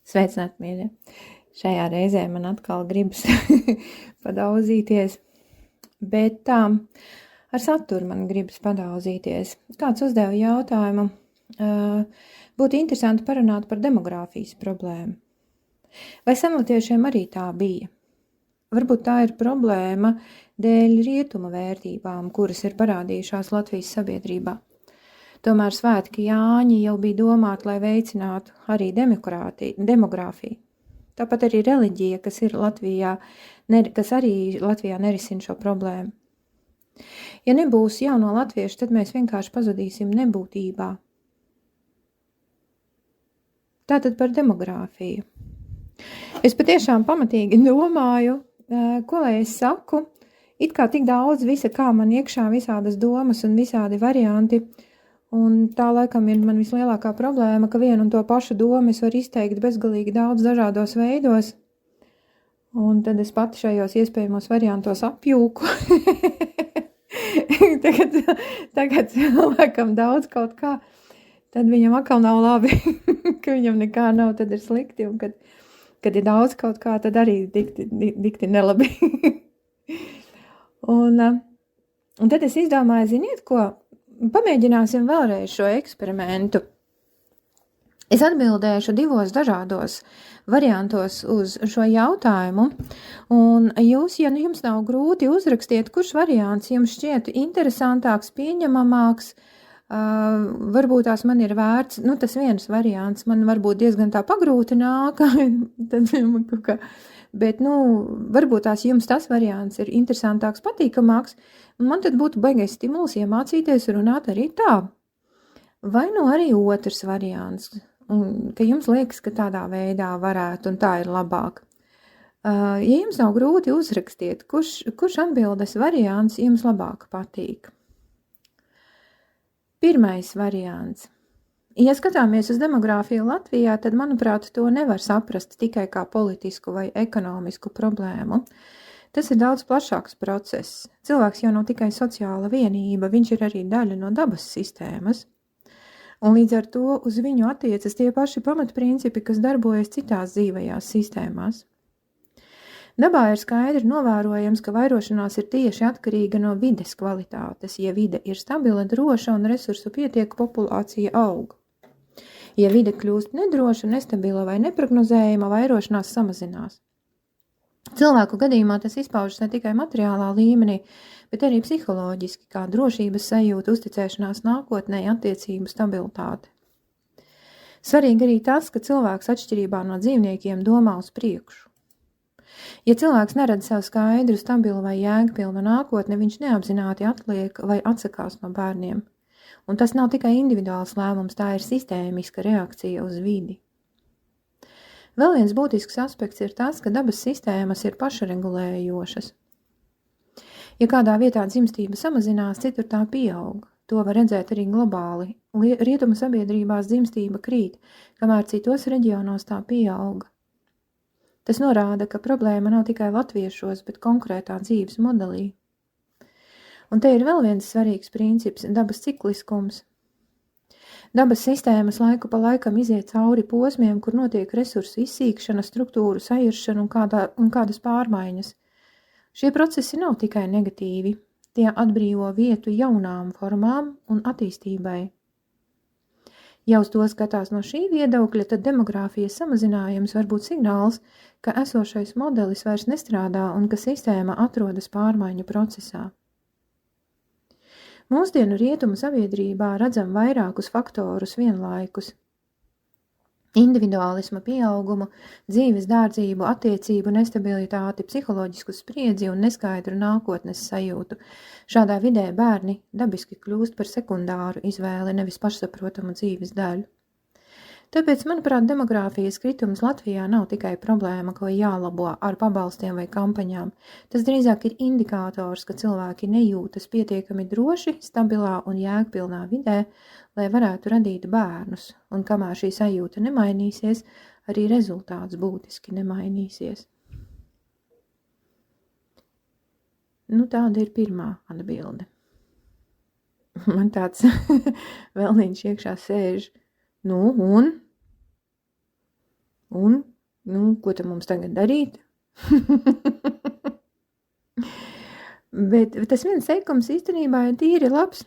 Sveicināt, mīļie! Šajā reizē man atkal gribas padauzīties, bet ar saturu man gribas padauzīties. Kāds uzdeva jautājumu, būtu interesanti parunāt par demogrāfijas problēmu. Vai senlatviešiem arī tā bija? Varbūt tā ir problēma dēļ rietuma vērtībām, kuras ir parādījušās Latvijas sabiedrībā. Tomēr svētki Jāņi jau bija domāti, lai veicinātu arī demogrāfiju. Tāpat arī reliģija, kas arī Latvijā nerisina šo problēmu. Ja nebūs jauno latviešu, tad mēs vienkārši pazudīsim nebūtībā. Tātad par demogrāfiju. Es patiešām pamatīgi domāju, ko lai es saku, it kā tik daudz visa, kā man iekšā visādas domas un visādi varianti. Un tā laikam ir man vislielākā problēma, ka vienu un to pašu domu es varu izteikt bezgalīgi daudz dažādos veidos. Un tad es pati šajos iespējamos variantos apjūku. tagad cilvēkam daudz kaut kā, tad viņam atkal nav labi, ka viņam nekā nav, tad ir slikti. Un kad ir daudz kaut kā, tad arī dikti nelabi. un tad es izdomāju, ziniet ko? Pamēģināsim vēlreiz šo eksperimentu. Es atbildēšu 2 dažādos variantos uz šo jautājumu, un jūs, ja jums nav grūti, uzrakstiet, kurš variants jums šķiet interesantāks, pieņemamāks, varbūt tās man ir vērts, tas viens variants man varbūt diezgan tā pagrūti nāk, bet, varbūt tās jums tas variants ir interesantāks, patīkamāks, un man tad būtu baigais stimuls iemācīties runāt arī tā. Vai arī otrs variants, ka jums liekas, ka tādā veidā varētu, un tā ir labāk. Ja jums nav grūti, uzrakstiet, kurš atbildes variants jums labāk patīk. Pirmais variants. Ja skatāmies uz demogrāfiju Latvijā, tad, manuprāt, to nevar saprast tikai kā politisku vai ekonomisku problēmu. Tas ir daudz plašāks process. Cilvēks jau nav tikai sociāla vienība, viņš ir arī daļa no dabas sistēmas. Un līdz ar to uz viņu attiecas tie paši pamatprincipi, kas darbojas citās dzīvajās sistēmās. Dabā ir skaidri novērojams, ka vairošanās ir tieši atkarīga no vides kvalitātes. Ja vide ir stabila, droša un resursu pietiek, populācija aug. Ja vide kļūst nedroša, nestabila vai neprognozējama, vairošanās samazinās. Cilvēku gadījumā tas izpaužas ne tikai materiālā līmenī, bet arī psiholoģiski, kā drošības sajūta, uzticēšanās nākotnē, attiecību stabilitāte. Svarīgi arī tas, ka cilvēks atšķirībā no dzīvniekiem domā uz priekšu. Ja cilvēks neredz sev skaidru, stabilu vai jēgpilnu nākotni, viņš neapzināti atliek vai atsakās no bērniem. Un tas nav tikai individuāls lēmums, tā ir sistēmiska reakcija uz vidi. Vēl viens būtisks aspekts ir tas, ka dabas sistēmas ir pašregulējošas. Ja kādā vietā dzimstība samazinās, citur tā pieaug. To var redzēt arī globāli. Rietumu sabiedrībās dzimstība krīt, kamēr citos reģionos tā pieauga. Tas norāda, ka problēma nav tikai latviešos, bet konkrētā dzīves modelī. Un te ir vēl viens svarīgs princips – dabas cikliskums. Dabas sistēmas laiku pa laikam iziet cauri posmiem, kur notiek resursu izsīkšana, struktūru sairšana un kādas pārmaiņas. Šie procesi nav tikai negatīvi, tie atbrīvo vietu jaunām formām un attīstībai. Ja uz to skatās no šī viedokļa, tad demogrāfijas samazinājums var būt signāls, ka esošais modelis vairs nestrādā un ka sistēma atrodas pārmaiņu procesā. Mūsdienu rietumu sabiedrībā redzam vairākus faktorus vienlaikus. Individuālisma pieaugumu, dzīves dārdzību, attiecību nestabilitāti, psiholoģisku spriedzi un neskaidru nākotnes sajūtu. Šādā vidē bērni dabiski kļūst par sekundāru izvēli, nevis pašsaprotamu dzīves daļu. Tāpēc, manuprāt, demogrāfijas kritums Latvijā nav tikai problēma, ko jālabo ar pabalstiem vai kampaņām. Tas drīzāk ir indikators, ka cilvēki nejūtas pietiekami droši, stabilā un jēgpilnā vidē, lai varētu radīt bērnus, un kamēr šī sajūta nemainīsies, arī rezultāts būtiski nemainīsies. Tāda ir pirmā atbilde. Man tāds vēlniņš iekšā sēž. Un, ko tad mums tagad darīt? Bet tas viens teikums īstenībā ir tīri labs.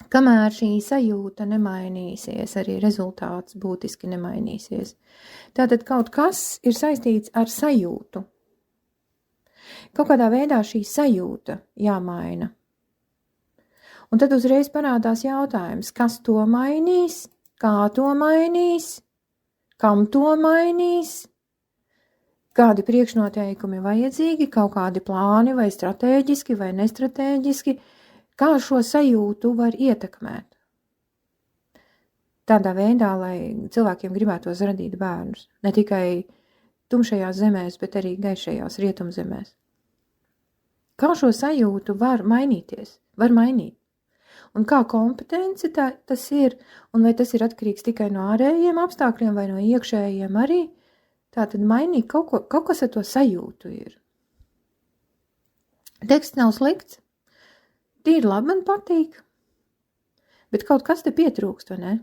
Kamēr šī sajūta nemainīsies, arī rezultāts būtiski nemainīsies. Tātad kaut kas ir saistīts ar sajūtu. Kaut kādā veidā šī sajūta jāmaina. Un tad uzreiz parādās jautājums, kas to mainīs, kā to mainīs, kam to mainīs, kādi priekšnoteikumi vajadzīgi, kaut kādi plāni vai stratēģiski vai nestratēģiski, kā šo sajūtu var ietekmēt. Tādā veidā, lai cilvēkiem gribētos radīt bērnus, ne tikai tumšajās zemēs, bet arī gaišajās rietumzemēs. Kā šo sajūtu var mainīties, var mainīt? Un kā kompetence tas ir, un vai tas ir atkarīgs tikai no ārējiem apstākļiem vai no iekšējiem arī, tā tad mainīt kaut kas ar to sajūtu ir. Teksts nav slikts, tīri labi man patīk, bet kaut kas te pietrūkst, vai ne?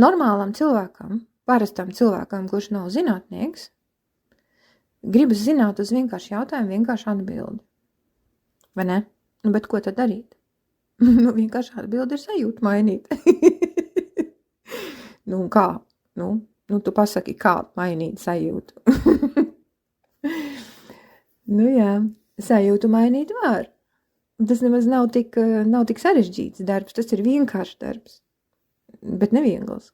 Normālam cilvēkam, parastam cilvēkam, kurš nav zinātnieks, gribas zināt uz vienkārši jautājumu, vienkārši atbildi. Vai ne? Bet ko tad darīt? Vienkārši atbildi ir sajūta mainīt. Kā? Tu pasaki, kā mainīt sajūtu. Jā, sajūtu mainīt var. Tas nemaz nav tik sarežģīts darbs, tas ir vienkāršs darbs, bet neviegls.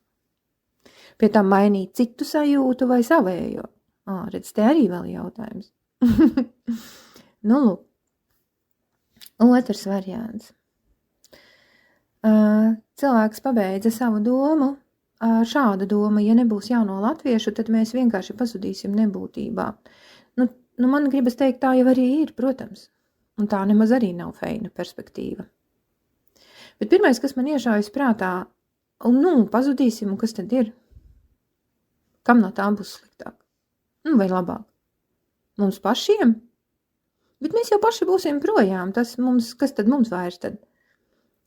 Pie tam mainīt citu sajūtu vai savējo. Redz, te arī vēl jautājums. Lūk. Otrs variants. Cilvēks pabeidza savu domu ar šādu domu, ja nebūs jauno latviešu, tad mēs vienkārši pazudīsim nebūtībā. Man gribas teikt, tā jau arī ir, protams, un tā nemaz arī nav feina perspektīva. Bet pirmais, kas man iešaujas prātā, pazudīsim, un kas tad ir? Kam no tā būs sliktāk? Vai labāk? Mums pašiem? Bet mēs jau paši būsim projām, kas tad mums vairs tad?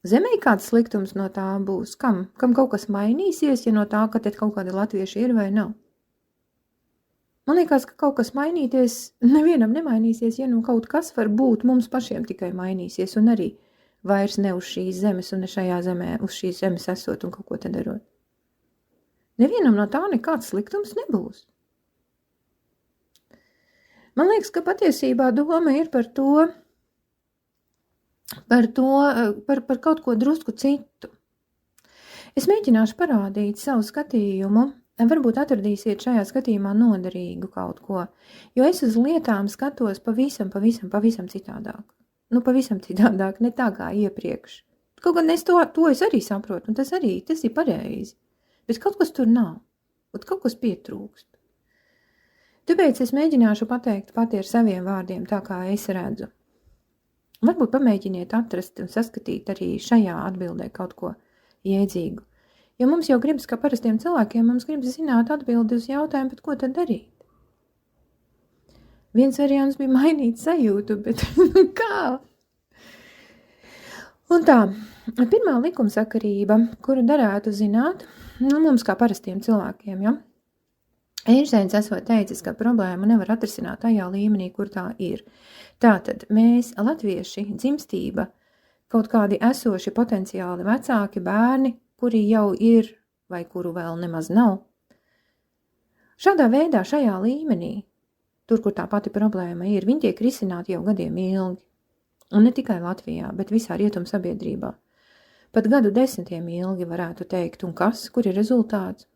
Zemē kāds sliktums no tā būs? Kam kaut kas mainīsies, ja no tā, ka tad kaut kādi latvieši ir vai nav? Man liekas, ka kaut kas mainīties, nevienam nemainīsies, ja kaut kas var būt, mums pašiem tikai mainīsies un arī vairs ne uz šīs zemes un ne šajā zemē, uz šīs zemes esot un kaut ko te darot. Nevienam no tā nekāds sliktums nebūs. Man liekas, ka patiesībā doma ir par kaut ko drusku citu. Es mēģināšu parādīt savu skatījumu, varbūt atradīsiet šajā skatījumā noderīgu kaut ko, jo es uz lietām skatos pavisam citādāk. Pavisam citādāk, ne tā kā iepriekš. Kaut gan to es arī saprotu, un tas ir pareizi. Bet kaut kas tur nav, un kaut kas pietrūkst. Tāpēc es mēģināšu pateikt pati ar saviem vārdiem, tā kā es redzu. Varbūt pamēģiniet atrast un saskatīt arī šajā atbildē kaut ko jēdzīgu. Jo mums jau gribas, kā parastiem cilvēkiem, mums gribas zināt atbildi uz jautājumu, bet ko tad darīt? Viens variants bija mainīt sajūtu, bet kā? Un tā, pirmā likumsakarība, kuru darētu zināt, mums kā parastiem cilvēkiem, ja? Einsteins esot teicis, ka problēmu nevar atrisināt tajā līmenī, kur tā ir. Tātad mēs, latvieši, dzimstība, kaut kādi esoši potenciāli vecāki bērni, kuri jau ir vai kuru vēl nemaz nav. Šādā veidā, šajā līmenī, tur, kur tā pati problēma ir, viņi tiek risināti jau gadiem ilgi. Un ne tikai Latvijā, bet visā rietumu sabiedrībā. Pat gadu desmitiem ilgi varētu teikt, un kas, kur ir rezultāts?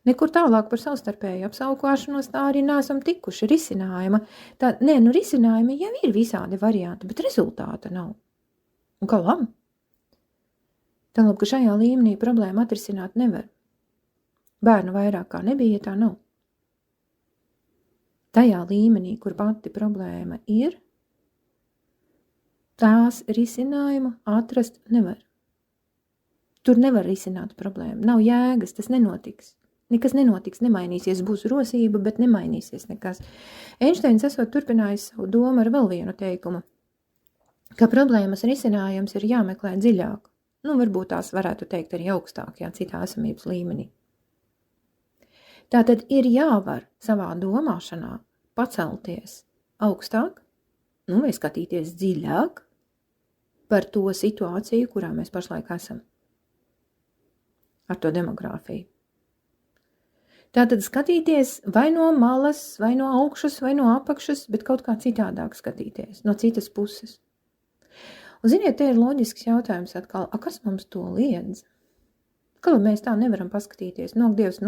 Nekur tālāk par savstarpēju apsaukāšanos tā arī neesam tikuši risinājuma. Risinājumi jau ir visādi varianti, bet rezultāta nav. Un kā labi? Tālāk, ka šajā līmenī problēmu atrisināt nevar. Bērnu vairāk kā nebija, tā nav. Tajā līmenī, kur pati problēma ir, tās risinājumu atrast nevar. Tur nevar risināt problēmu. Nav jēgas, tas nenotiks. Nekas nenotiks, nemainīsies, būs rosība, bet nemainīsies nekas. Einsteins esot turpinājis savu domu ar vēl vienu teikumu, ka problēmas risinājums ir jāmeklē dziļāk. varbūt tās varētu teikt arī augstākajā citā esamības līmenī. Tātad ir jāvar savā domāšanā pacelties augstāk, vai skatīties dziļāk par to situāciju, kurā mēs pašlaik esam. Ar to demogrāfiju. Tātad skatīties vai no malas, vai no augšas, vai no apakšas, bet kaut kā citādāk skatīties, no citas puses. Un ziniet, te ir loģisks jautājums atkal, kas mums to liedz? Kā mēs tā nevaram paskatīties? Dievs,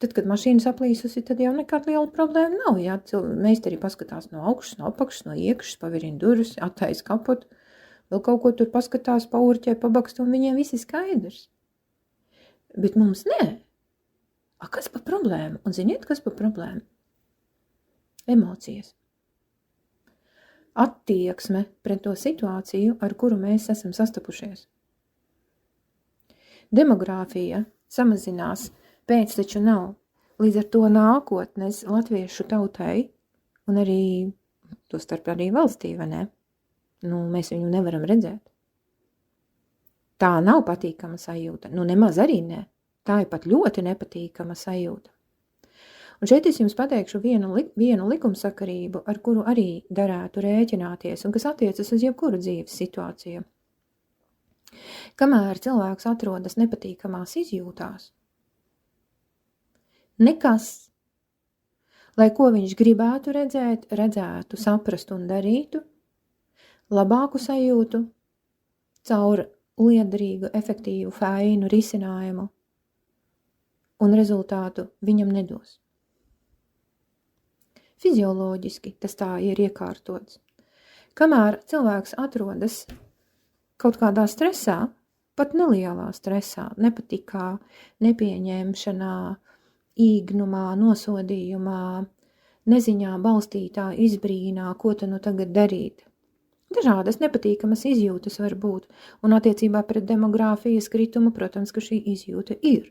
tad, kad mašīna saplīsusi, tad jau nekāda liela problēma nav. Jā, meistari paskatās no augšas, no apakšas, no iekšas, pavirina durvis, attais kapotu, vēl kaut ko tur paskatās, paurķē, pabakst, un viņiem viss ir skaidrs. Bet mums nē. Kas par problēmu? Un ziniet, kas par problēmu? Emocijas. Attieksme pret to situāciju, ar kuru mēs esam sastapušies. Demogrāfija samazinās, pēc taču nav. Līdz ar to nākotnes latviešu tautai un arī to starp arī valstī, vai ne? Mēs viņu nevaram redzēt. Tā nav patīkama sajūta. Nemaz arī ne. Tā ir pat ļoti nepatīkama sajūta. Un šeit es jums pateikšu vienu likumsakarību, ar kuru arī darētu rēķināties un kas attiecas uz jebkuru dzīves situāciju. Kamēr cilvēks atrodas nepatīkamās izjūtās, nekas, lai ko viņš gribētu redzēt, redzētu, saprast un darītu, labāku sajūtu caur liederīgu, efektīvu, fainu risinājumu un rezultātu viņam nedos. Fizioloģiski tas tā ir iekārtots. Kamēr cilvēks atrodas kaut kādā stresā, pat nelielā stresā, nepatikā, nepieņemšanā, īgnumā, nosodījumā, neziņā balstītā izbrīnā, ko tu tagad darīt. Dažādas nepatīkamas izjūtas var būt, un attiecībā pret demogrāfijas kritumu, protams, ka šī izjūta ir.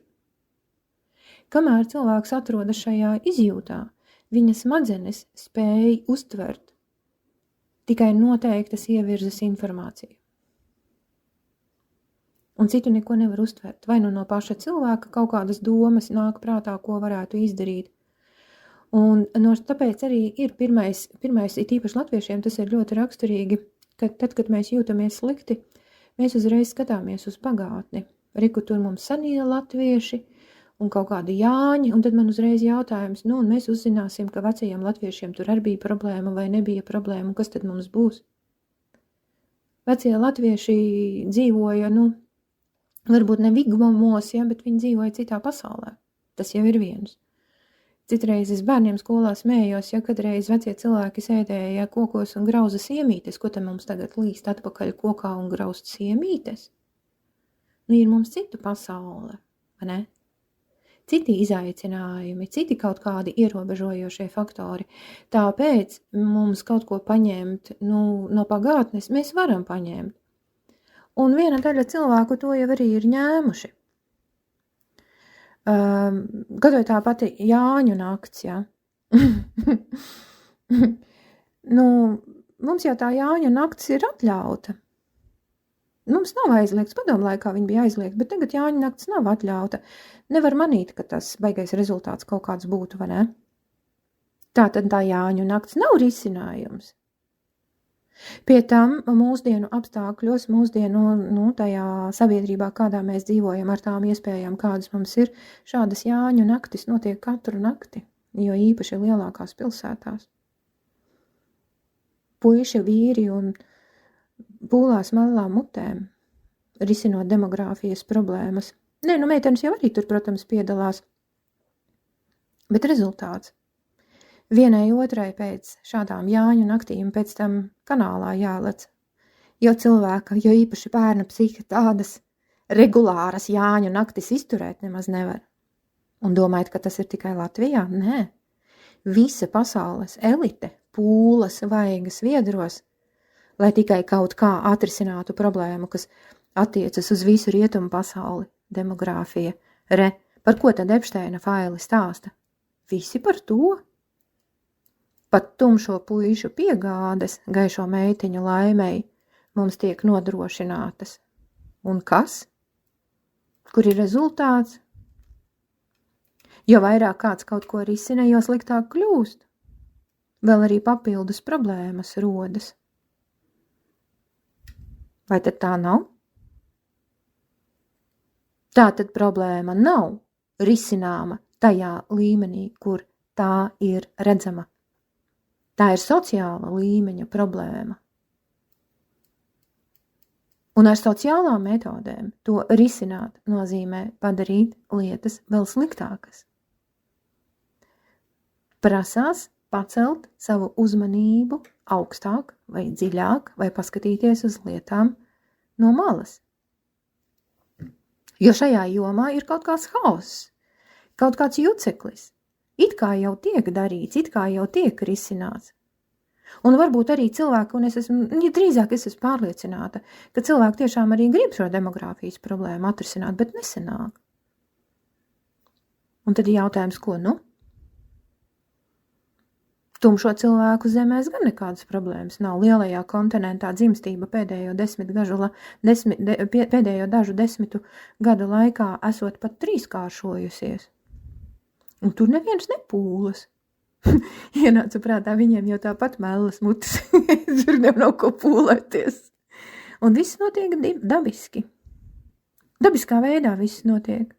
Kamēr cilvēks atrodas šajā izjūtā, viņa smadzenes spēj uztvert tikai noteiktas ievirzes informāciju. Un citu neko nevar uztvert. Vai no paša cilvēka kaut kādas domas nāk prātā, ko varētu izdarīt. Un tāpēc arī ir pirmais it īpaši latviešiem, tas ir ļoti raksturīgi, ka tad, kad mēs jūtamies slikti, mēs uzreiz skatāmies uz pagātni. Riku tur mums senie latvieši, un kaut kādi Jāņi, un tad man uzreiz jautājums, un mēs uzzināsim, ka vecajiem latviešiem tur arī bija problēma vai nebija problēma, un kas tad mums būs? Vecie latvieši dzīvoja, varbūt ne vigvamos, bet viņi dzīvoja citā pasaulē. Tas jau ir viens. Citreiz es bērniem skolā smējos, kadreiz vecie cilvēki sēdēja kokos un grauza siemītes, ko te mums tagad līst atpakaļ kokā un graust siemītes? Ir mums cita pasaule, vai ne? Citi izaicinājumi, citi kaut kādi ierobežojošie faktori. Tāpēc mums kaut ko paņemt no pagātnes mēs varam paņemt. Un viena daļa cilvēku to jau arī ir ņēmuši. Kaut vai tā pati Jāņu nakts, jā. Mums jau tā Jāņu nakts ir atļauta. Mums nav aizliegts, padomu laikā viņa bija aizliegta, bet tagad Jāņu nakts nav atļauta. Nevar manīt, ka tas baigais rezultāts kaut kāds būtu, vai ne? Tātad tā Jāņu nakts nav risinājums. Pie tam mūsdienu apstākļos, tajā sabiedrībā, kādā mēs dzīvojam, ar tām iespējām, kādas mums ir, šādas Jāņu naktis notiek katru nakti, jo īpaši lielākās pilsētās. Puiši, vīri un pūlās melnām mutēm, risinot demogrāfijas problēmas. Meitenes jau arī tur, protams, piedalās. Bet rezultāts. Vienai otrai pēc šādām Jāņu naktīm pēc tam kanālā jālec. Jo cilvēka, jo īpaši bērna psiha tādas regulāras Jāņu naktis izturēt nemaz nevar. Un domājat, ka tas ir tikai Latvijā? Nē. Visa pasaules elite pūlas vaigas viedros, lai tikai kaut kā atrisinātu problēmu, kas attiecas uz visu rietumu pasauli, demogrāfija. Par ko tad Epsteina faili stāsta? Visi par to. Pat tumšo puišu piegādes gaišo meitiņu laimei mums tiek nodrošinātas. Un kas? Kur ir rezultāts? Jo vairāk kāds kaut ko risina, jo sliktāk kļūst. Vēl arī papildus problēmas rodas. Vai tad tā nav? Tā tad problēma nav risināma tajā līmenī, kur tā ir redzama. Tā ir sociāla līmeņa problēma. Un ar sociālām metodēm to risināt nozīmē padarīt lietas vēl sliktākas. Prasās pacelt savu uzmanību augstāk vai dziļāk vai paskatīties uz lietām no malas. Jo šajā jomā ir kaut kāds haoss, kaut kāds juceklis. It kā jau tiek darīts, it kā jau tiek risināts. Un varbūt arī cilvēki, un drīzāk es esmu pārliecināta, ka cilvēki tiešām arī grib šo demogrāfijas problēmu atrisināt, bet nesenāk. Un tad ir jautājums, ko nu? Tumšo cilvēku zemēs gan nekādas problēmas nav. Lielajā kontinentā dzimstība pēdējo dažu desmitu gadu laikā esot pat 3-kāršojusies. Un tur neviens nepūlas. Ienāca prātā, viņiem jau tāpat mēlas mutes. Tur nav ko pūlēties. Un viss notiek dabiski. Dabiskā veidā viss notiek.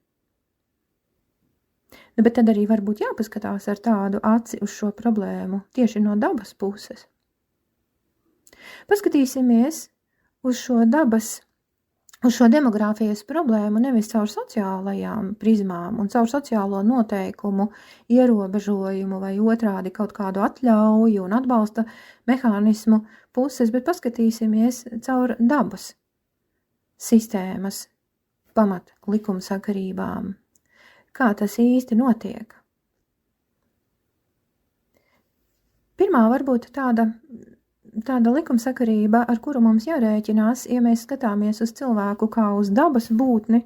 Bet tad arī varbūt jāpaskatās ar tādu aci uz šo problēmu tieši no dabas puses. Paskatīsimies uz šo demogrāfijas problēmu nevis caur sociālajām prizmām un caur sociālo noteikumu, ierobežojumu vai otrādi kaut kādu atļauju un atbalsta mehānismu puses, bet paskatīsimies caur dabas sistēmas pamat likumsakarībām. Kā tas īsti notiek? Pirmā varbūt tāda likumsakarība, ar kuru mums jārēķinās, ja mēs skatāmies uz cilvēku kā uz dabas būtni,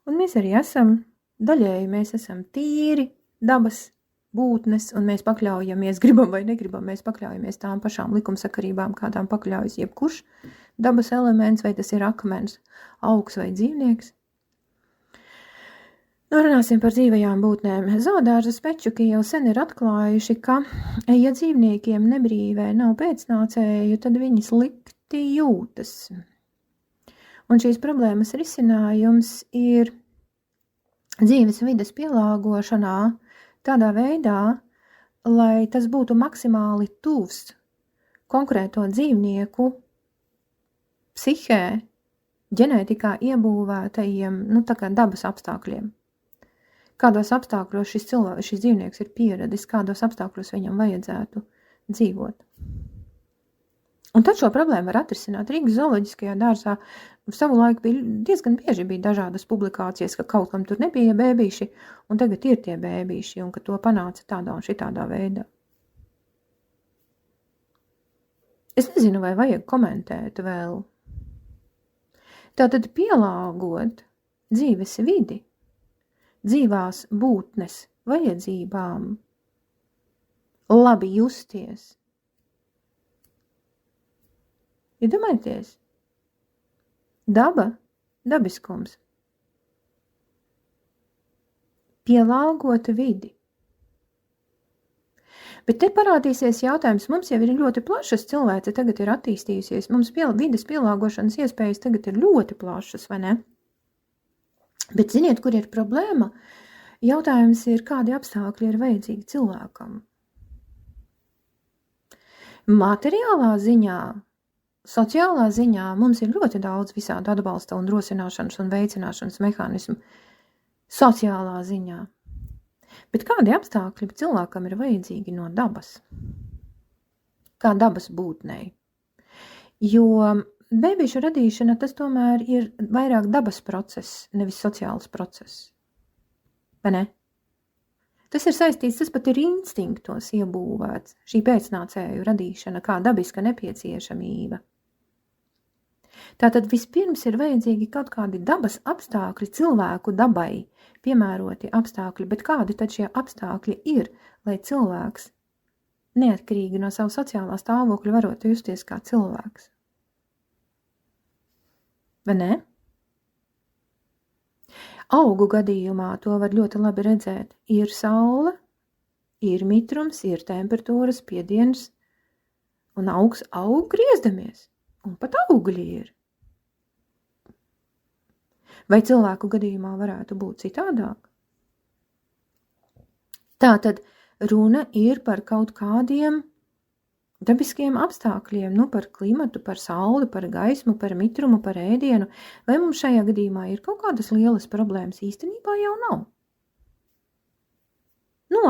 un mēs arī daļēji mēs esam tīri dabas būtnes, un mēs pakļaujamies, gribam vai negribam, mēs pakļaujamies tām pašām likumsakarībām, kādām pakļaujas jebkurš dabas elements, vai tas ir akmens, augs vai dzīvnieks. Runāsim par dzīvajām būtnēm. Zoodārza spečuki jau sen ir atklājuši, ka, ja dzīvniekiem nebrīvē nav pēcnācēju, tad viņi slikti jūtas. Un šīs problēmas risinājums ir dzīves vides pielāgošanā tādā veidā, lai tas būtu maksimāli tuvs konkrēto dzīvnieku psihē, ģenētikā iebūvētajiem, tā kā dabas apstākļiem. Kādos apstākļos šis dzīvnieks ir pieradis, kādos apstākļos viņam vajadzētu dzīvot. Un tad šo problēmu var atrisināt. Rīgas zooloģiskajā dārzā savulaik diezgan bieži bija dažādas publikācijas, ka kaut kam tur nebija bēbīši, un tagad ir tie bēbīši, un ka to panāca tādā un šitādā veidā. Es nezinu, vai vajag komentēt vēl. Tātad pielāgot dzīves vidi dzīvās būtnes vajadzībām, labi justies. Iedomājieties, dabiskums, pielāgot vidi. Bet te parādīsies jautājums, mums jau ir ļoti plašas cilvēce tagad ir attīstījusies, mums vides pielāgošanas iespējas tagad ir ļoti plašas, vai ne? Bet ziniet, kur ir problēma? Jautājums ir, kādi apstākļi ir vajadzīgi cilvēkam? Materiālā ziņā, sociālā ziņā mums ir ļoti daudz visādi atbalsta un rosināšanas un veicināšanas mehānismu sociālā ziņā. Bet kādi apstākļi cilvēkam ir vajadzīgi no dabas? Kā dabas būtnei? Jo bēbīšu radīšana, tas tomēr ir vairāk dabas process, nevis sociāls process. Vai ne? Tas ir saistīts, tas pat ir instinktos iebūvēts, šī pēcnācēju radīšana kā dabiska nepieciešamība. Tātad vispirms ir vajadzīgi kaut kādi dabas apstākļi cilvēku dabai, piemēroti apstākļi, bet kādi tad šie apstākļi ir, lai cilvēks neatkarīgi no savu sociālā stāvokļa varētu justies kā cilvēks? Vai ne? Augu gadījumā to var ļoti labi redzēt. Ir saule, ir mitrums, ir temperatūras, spiediens, un augs aug griezdamies, un pat augļi ir. Vai cilvēku gadījumā varētu būt citādāk? Tātad runa ir par kaut kādiem dabiskiem apstākļiem, par klimatu, par sauli, par gaismu, par mitrumu, par ēdienu. Vai mums šajā gadījumā ir kaut kādas lielas problēmas? Īstenībā jau nav.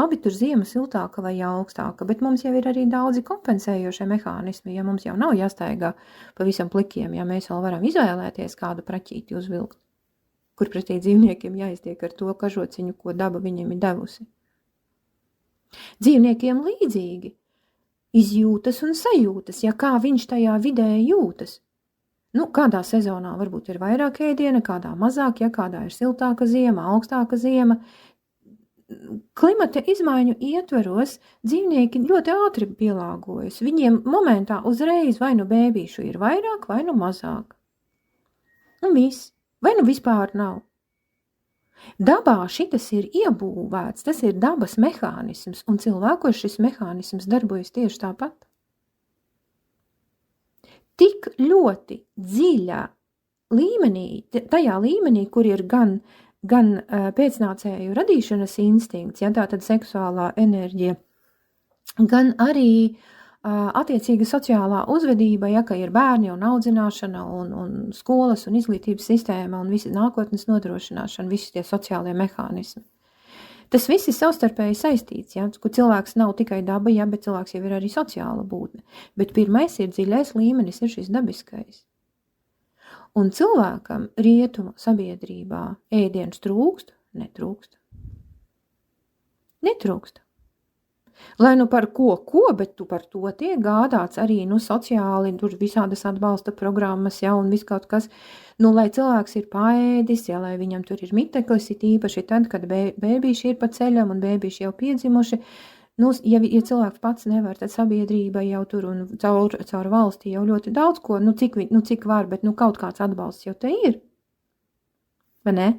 Abi tur ziema siltāka vai augstāka, bet mums jau ir arī daudzi kompensējošie mehānismi, ja mums jau nav jāstaigā pavisam plikiem, ja mēs vēl varam izvēlēties kādu praķīti uzvilkt, kur pretī dzīvniekiem jāiztiek ar to kažociņu, ko daba viņiem ir devusi. Dzīvniekiem līdzīgi izjūtas un sajūtas, ja kā viņš tajā vidē jūtas. Kādā sezonā varbūt ir vairāk ēdiena, kādā mazāk, ja kādā ir siltāka ziema, augstāka ziema. Klimata izmaiņu ietveros dzīvnieki ļoti ātri pielāgojas. Viņiem momentā uzreiz vai bēbīšu ir vairāk, vai mazāk. Un viss. Vai vispār nav. Dabā šitas ir iebūvēts, tas ir dabas mehānisms, un cilvēkos šis mehānisms darbojas tieši tāpat. Tik ļoti dziļā līmenī, tajā līmenī, kur ir gan pēcnācēju radīšanas instinkts, tātad seksuālā enerģija, gan arī attiecīga sociālā uzvedība, ka ir bērni un audzināšana un skolas un izglītības sistēma un visi nākotnes nodrošināšana, visi tie sociālie mehānismi. Tas viss ir savstarpēji saistīts, kur cilvēks nav tikai daba, bet cilvēks jau ir arī sociāla būtne. Bet pirmais ir dziļais līmenis, ir šis dabiskais. Un cilvēkam rietumu sabiedrībā ēdiens trūkst, netrūkst. Netrūkst. Lai par ko, bet tu par to tiek gādāts arī sociāli, tur visādas atbalsta programmas, un viss kaut kas, lai cilvēks ir paēdis, lai viņam tur ir miteklis, it īpaši tad, kad bēbīši ir pa ceļam un bēbīši jau piedzimuši. Ja cilvēks pats nevar, tad sabiedrība jau tur un caur valsti jau ļoti daudz ko, cik var, bet kaut kāds atbalsts jau te ir. Vai ne?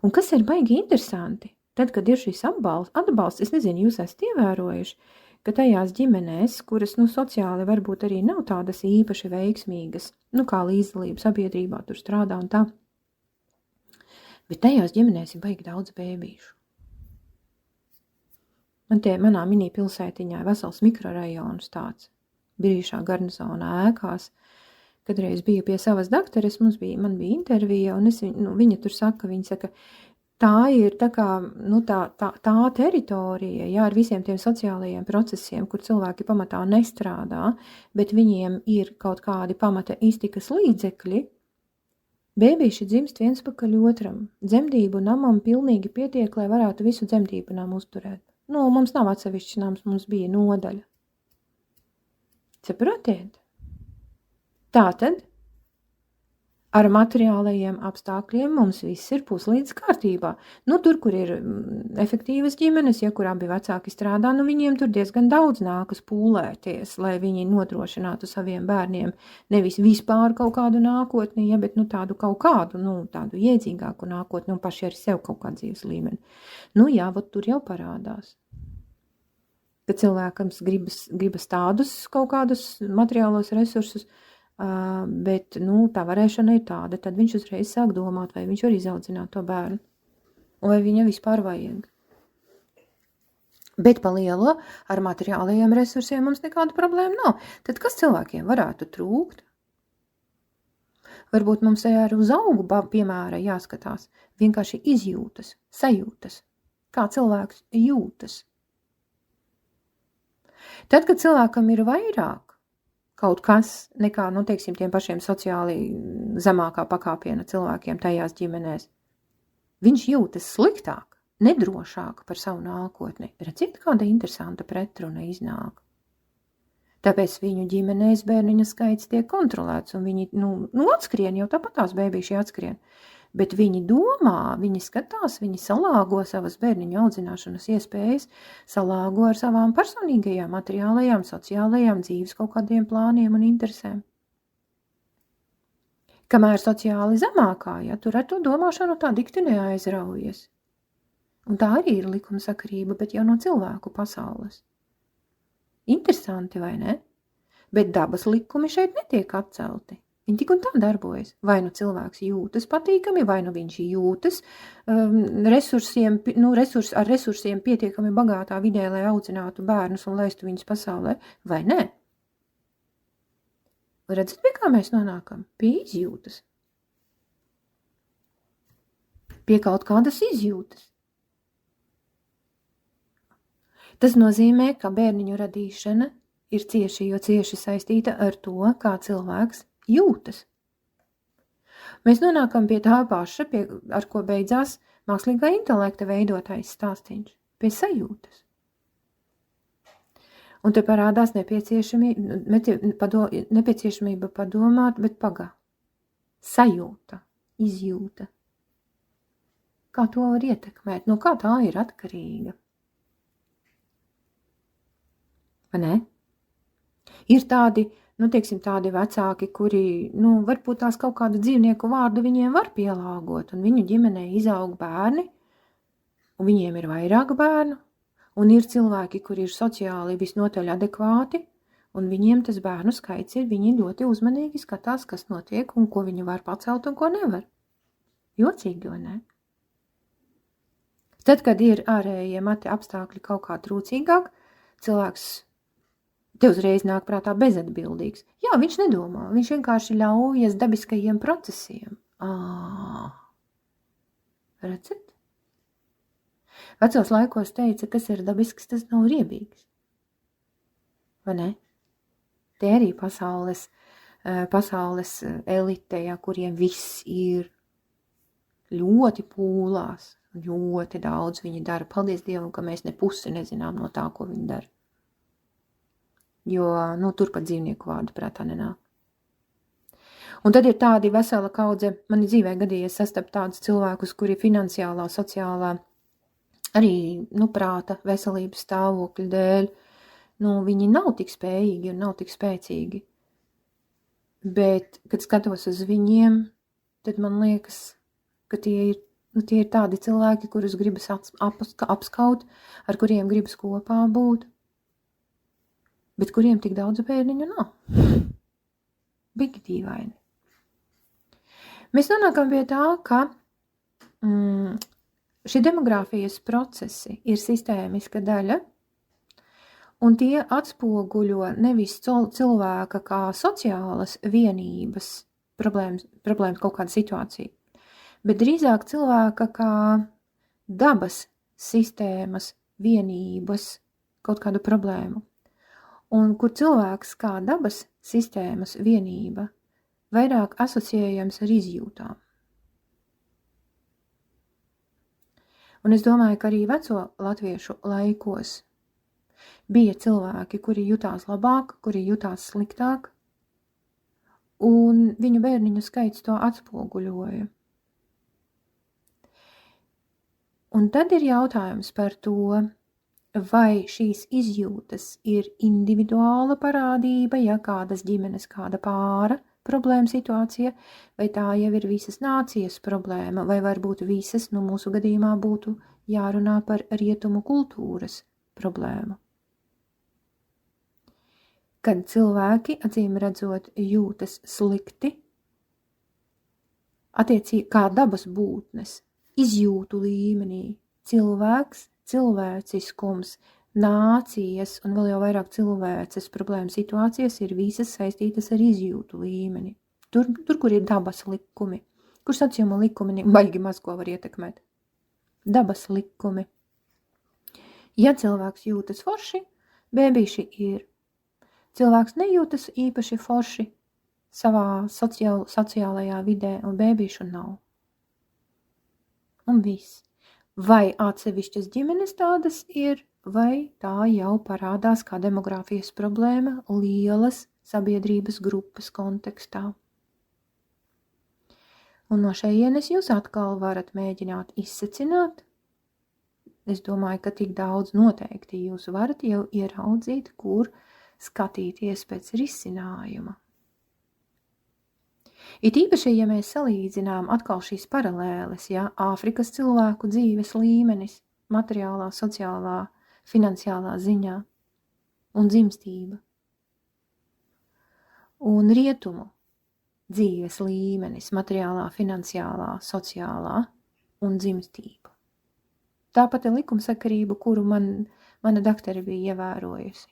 Un kas ir baigi interesanti? Tad, kad ir šis atbalsts, es nezinu, jūs esat ievērojuši, ka tajās ģimenēs, kuras sociāli varbūt arī nav tādas īpaši veiksmīgas, kā līdzdalība sabiedrībā tur strādā un tā, bet tajās ģimenēs ir baigi daudz bēbīšu. Manā mini pilsētiņā vesels mikrorajons tāds, bijušā garnizona ēkās. Kadreiz biju pie savas dakteres, man bija intervija, un viņa tur saka, tā ir tā teritorija, ar visiem tiem sociālajiem procesiem, kur cilvēki pamatā nestrādā, bet viņiem ir kaut kādi pamata iztikas līdzekļi. Bēbīši dzimst viens pakaļ otram. Dzemdību namam pilnīgi pietiek, lai varētu visu dzemdību namu uzturēt. Mums nav atsevišķs nams, mums bija nodaļa. Saprotiet? Tātad, ar materiālajiem apstākļiem mums viss ir puslīdz kārtībā. Tur, kur ir efektīvas ģimenes, kur abi vecāki strādā, viņiem tur diezgan daudz nākas pūlēties, lai viņi nodrošinātu saviem bērniem nevis vispār kaut kādu nākotni, bet tādu kaut kādu, tādu iedzīgāku nākotni un paši ar sev kaut kādu dzīves līmeni. Tur jau parādās, ka cilvēkam gribas tādus kaut kādus materiālos resursus, bet, tā varēšana ir tāda, tad viņš uzreiz sāk domāt, vai viņš var izaudzināt to bērnu, vai viņa vispār vajag. Bet pa lielo ar materiālajiem resursiem mums nekāda problēma nav. Tad kas cilvēkiem varētu trūkt? Varbūt mums arī uz augu piemēra jāskatās, vienkārši izjūtas, sajūtas, kā cilvēks jūtas. Tad, kad cilvēkam ir vairāk kaut kas nekā, tiem pašiem sociāli zemākā pakāpiena cilvēkiem tajās ģimenēs, viņš jūtas sliktāk, nedrošāk par savu nākotni. Redziet, kāda interesanta pretruna iznāk. Tāpēc viņu ģimenēs bērniņa skaits tiek kontrolēts, un viņi, atskrien, jau tāpat tās bēbīši atskrien. Bet viņi domā, viņi skatās, viņi salāgo savas bērniņu audzināšanas iespējas, salāgo ar savām personīgajām, materiālajām, sociālajām dzīves kaut kādiem plāniem un interesēm. Kamēr sociāli zemākā, ja, tur ar to domāšanu tā dikti neaizraujas. Un tā arī ir likumsakarība, bet jau no cilvēku pasaules. Interesanti, vai ne? Bet dabas likumi šeit netiek atcelti. Viņi tik un tā darbojas. Vai nu cilvēks jūtas patīkami, vai nu viņš jūtas ar resursiem pietiekami bagātā vidē, lai audzinātu bērnus un laistu viņus pasaulē, vai nē. Redzat, pie kā mēs nonākam? Pie izjūtas. Pie kaut kādas izjūtas. Tas nozīmē, ka bērniņu radīšana ir cieši saistīta ar to, kā cilvēks jūtas. Mēs nonākam pie tā paša, ar ko beidzās mākslīgā intelekta veidotais stāstīns, pie sajūtas. Un te parādās nepieciešamība padomāt, bet pagā. Sajūta, izjūta. Kā to var ietekmēt? No kā tā ir atkarīga? Vai ne? Ir tādi, tādi vecāki, kuri, varbūt tās kaut kādu dzīvnieku vārdu viņiem var pielāgot, un viņu ģimenē izaug bērni, un viņiem ir vairāk bērnu, un ir cilvēki, kuri ir sociāli visnotaļ adekvāti, un viņiem tas bērnu skaits ir, viņi ļoti uzmanīgi skatās, kas notiek, un ko viņi var pacelt un ko nevar. Jocīgi, vai ne? Tad, kad ir ārējie mati apstākļi kaut kā trūcīgāk, cilvēks te uzreiz nāk prātā bezatbildīgs. Jā, viņš nedomā, viņš vienkārši ļaujas dabiskajiem procesiem. Redzat? Vecos laikos teica, kas ir dabisks, tas nav riebīgs. Vai ne? Te arī pasaules elite, kuriem viss ir ļoti pūlās, ļoti daudz viņi dara. Paldies Dievam, ka mēs ne pusi nezinām no tā, ko viņi dara. Jo, turpat dzīvnieku vārdu prātā nenāk. Un tad ir tādi vesela kaudze, man ir dzīvē gadījies sastapt tādus cilvēkus, kuri finansiālā, sociālā, arī, prāta, veselības stāvokļa dēļ, viņi nav tik spējīgi un nav tik spēcīgi. Bet, kad skatos uz viņiem, tad man liekas, ka tie ir tādi cilvēki, kurus gribas apskaut, ar kuriem gribas kopā būt, bet kuriem tik daudz bērniņu nav. Bigi dīvaini. Mēs nonākam pie tā, ka šie demogrāfijas procesi ir sistēmiska daļa, un tie atspoguļo nevis cilvēka kā sociālas vienības problēmas kaut kāda situācija, bet drīzāk cilvēka kā dabas sistēmas vienības kaut kādu problēmu. Un kur cilvēks kā dabas sistēmas vienība vairāk asociējams ar izjūtām. Un es domāju, ka arī veco latviešu laikos bija cilvēki, kuri jutās labāk, kuri jutās sliktāk, un viņu bērniņu skaits to atspoguļoja. Un tad ir jautājums par to, vai šīs izjūtas ir individuāla parādība, ja kādas ģimenes, kāda pāra problēma situācija, vai tā jau ir visas nācijas problēma, vai varbūt visas, mūsu gadījumā būtu jārunā par rietumu kultūras problēmu. Kad cilvēki, acīm redzot, jūtas slikti, attiecīgi kā dabas būtnes, izjūtu līmenī, cilvēks, cilvēciskums, nācijas un vēl jau vairāk cilvēces problēma situācijas ir visas saistītas ar izjūtu līmeni. Tur, kur ir dabas likumi, kur sociuma likumi baigi maz ko var ietekmēt. Dabas likumi. Ja cilvēks jūtas forši, bēbīši ir. Cilvēks nejūtas īpaši forši savā sociālajā vidē, un bēbīšu nav. Un viss. Vai atsevišķas ģimenes tādas ir, vai tā jau parādās kā demogrāfijas problēma lielas sabiedrības grupas kontekstā. Un no šejienes jūs atkal varat mēģināt izsecināt. Es domāju, ka tik daudz noteikti jūs varat jau ieraudzīt, kur skatīties pēc risinājuma. It īpaši, ja mēs salīdzinām atkal šīs paralēles, ja Āfrikas cilvēku dzīves līmenis, materiālā, sociālā, finansiālā ziņā un dzimstība. Un rietumu dzīves līmenis, materiālā, finansiālā, sociālā un dzimstība. Tāpat ir likumsakarība, kuru mana daktare bija ievērojusi,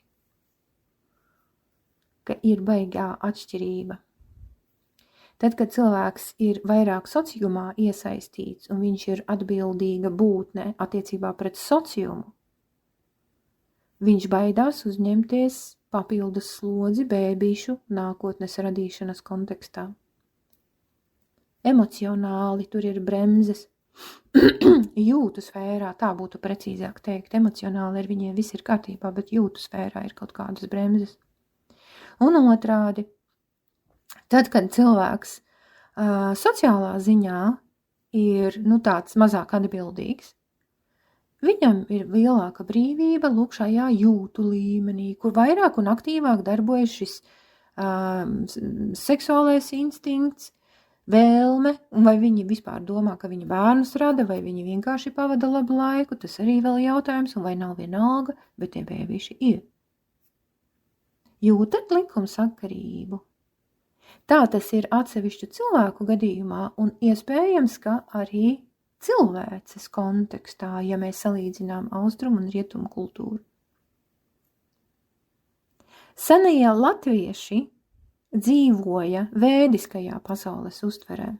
ka ir baigā atšķirība. Tad, kad cilvēks ir vairāk sociumā iesaistīts un viņš ir atbildīga būtne attiecībā pret sociumu, viņš baidās uzņemties papildus slodzi bēbīšu nākotnes radīšanas kontekstā. Emocionāli tur ir bremzes, jūtu sfērā, tā būtu precīzāk teikt, emocionāli ar viņiem viss ir kārtībā, bet jūtu sfērā ir kaut kādas bremzes. Un otrādi, tad, kad cilvēks sociālā ziņā ir tāds mazāk atbildīgs, viņam ir lielāka brīvība lūk šajā jūtu līmenī, kur vairāk un aktīvāk darbojas šis seksuālais instinkts, vēlme, un vai viņi vispār domā, ka viņi bērnus rada, vai viņi vienkārši pavada labu laiku, tas arī vēl jautājums, un vai nav vienalga, bet tie bēbīši ir. Jūtat likumsakarību. Tā tas ir atsevišķu cilvēku gadījumā, un iespējams, ka arī cilvēces kontekstā, ja mēs salīdzinām austrumu un rietumu kultūru. Senie latvieši dzīvoja vēdiskajā pasaules uztverē.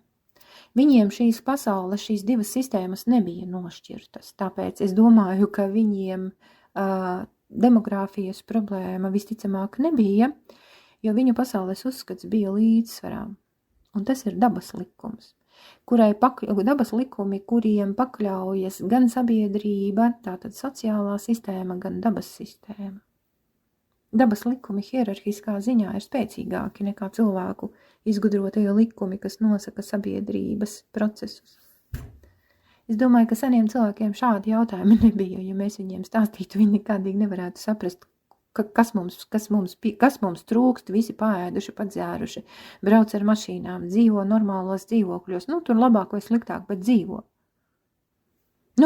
Viņiem šīs pasaules, šīs divas sistēmas nebija nošķirtas, tāpēc es domāju, ka viņiem demogrāfijas problēma visticamāk nebija, jo viņu pasaules uzskats bija līdzsvarā. Un tas ir dabas likums, dabas likumi, kuriem pakļaujas gan sabiedrība, tātad sociālā sistēma, gan dabas sistēma. Dabas likumi hierarhiskā ziņā ir spēcīgāki nekā cilvēku izgudrotie likumi, kas nosaka sabiedrības procesus. Es domāju, ka seniem cilvēkiem šādi jautājumi nebija, ja mēs viņiem stāstītu, viņi nekādīgi nevarētu saprast, kas mums trūkst, visi paēduši, padzēruši, brauc ar mašīnām, dzīvo normālos dzīvokļos, tur labāk vai sliktāk, bet dzīvo.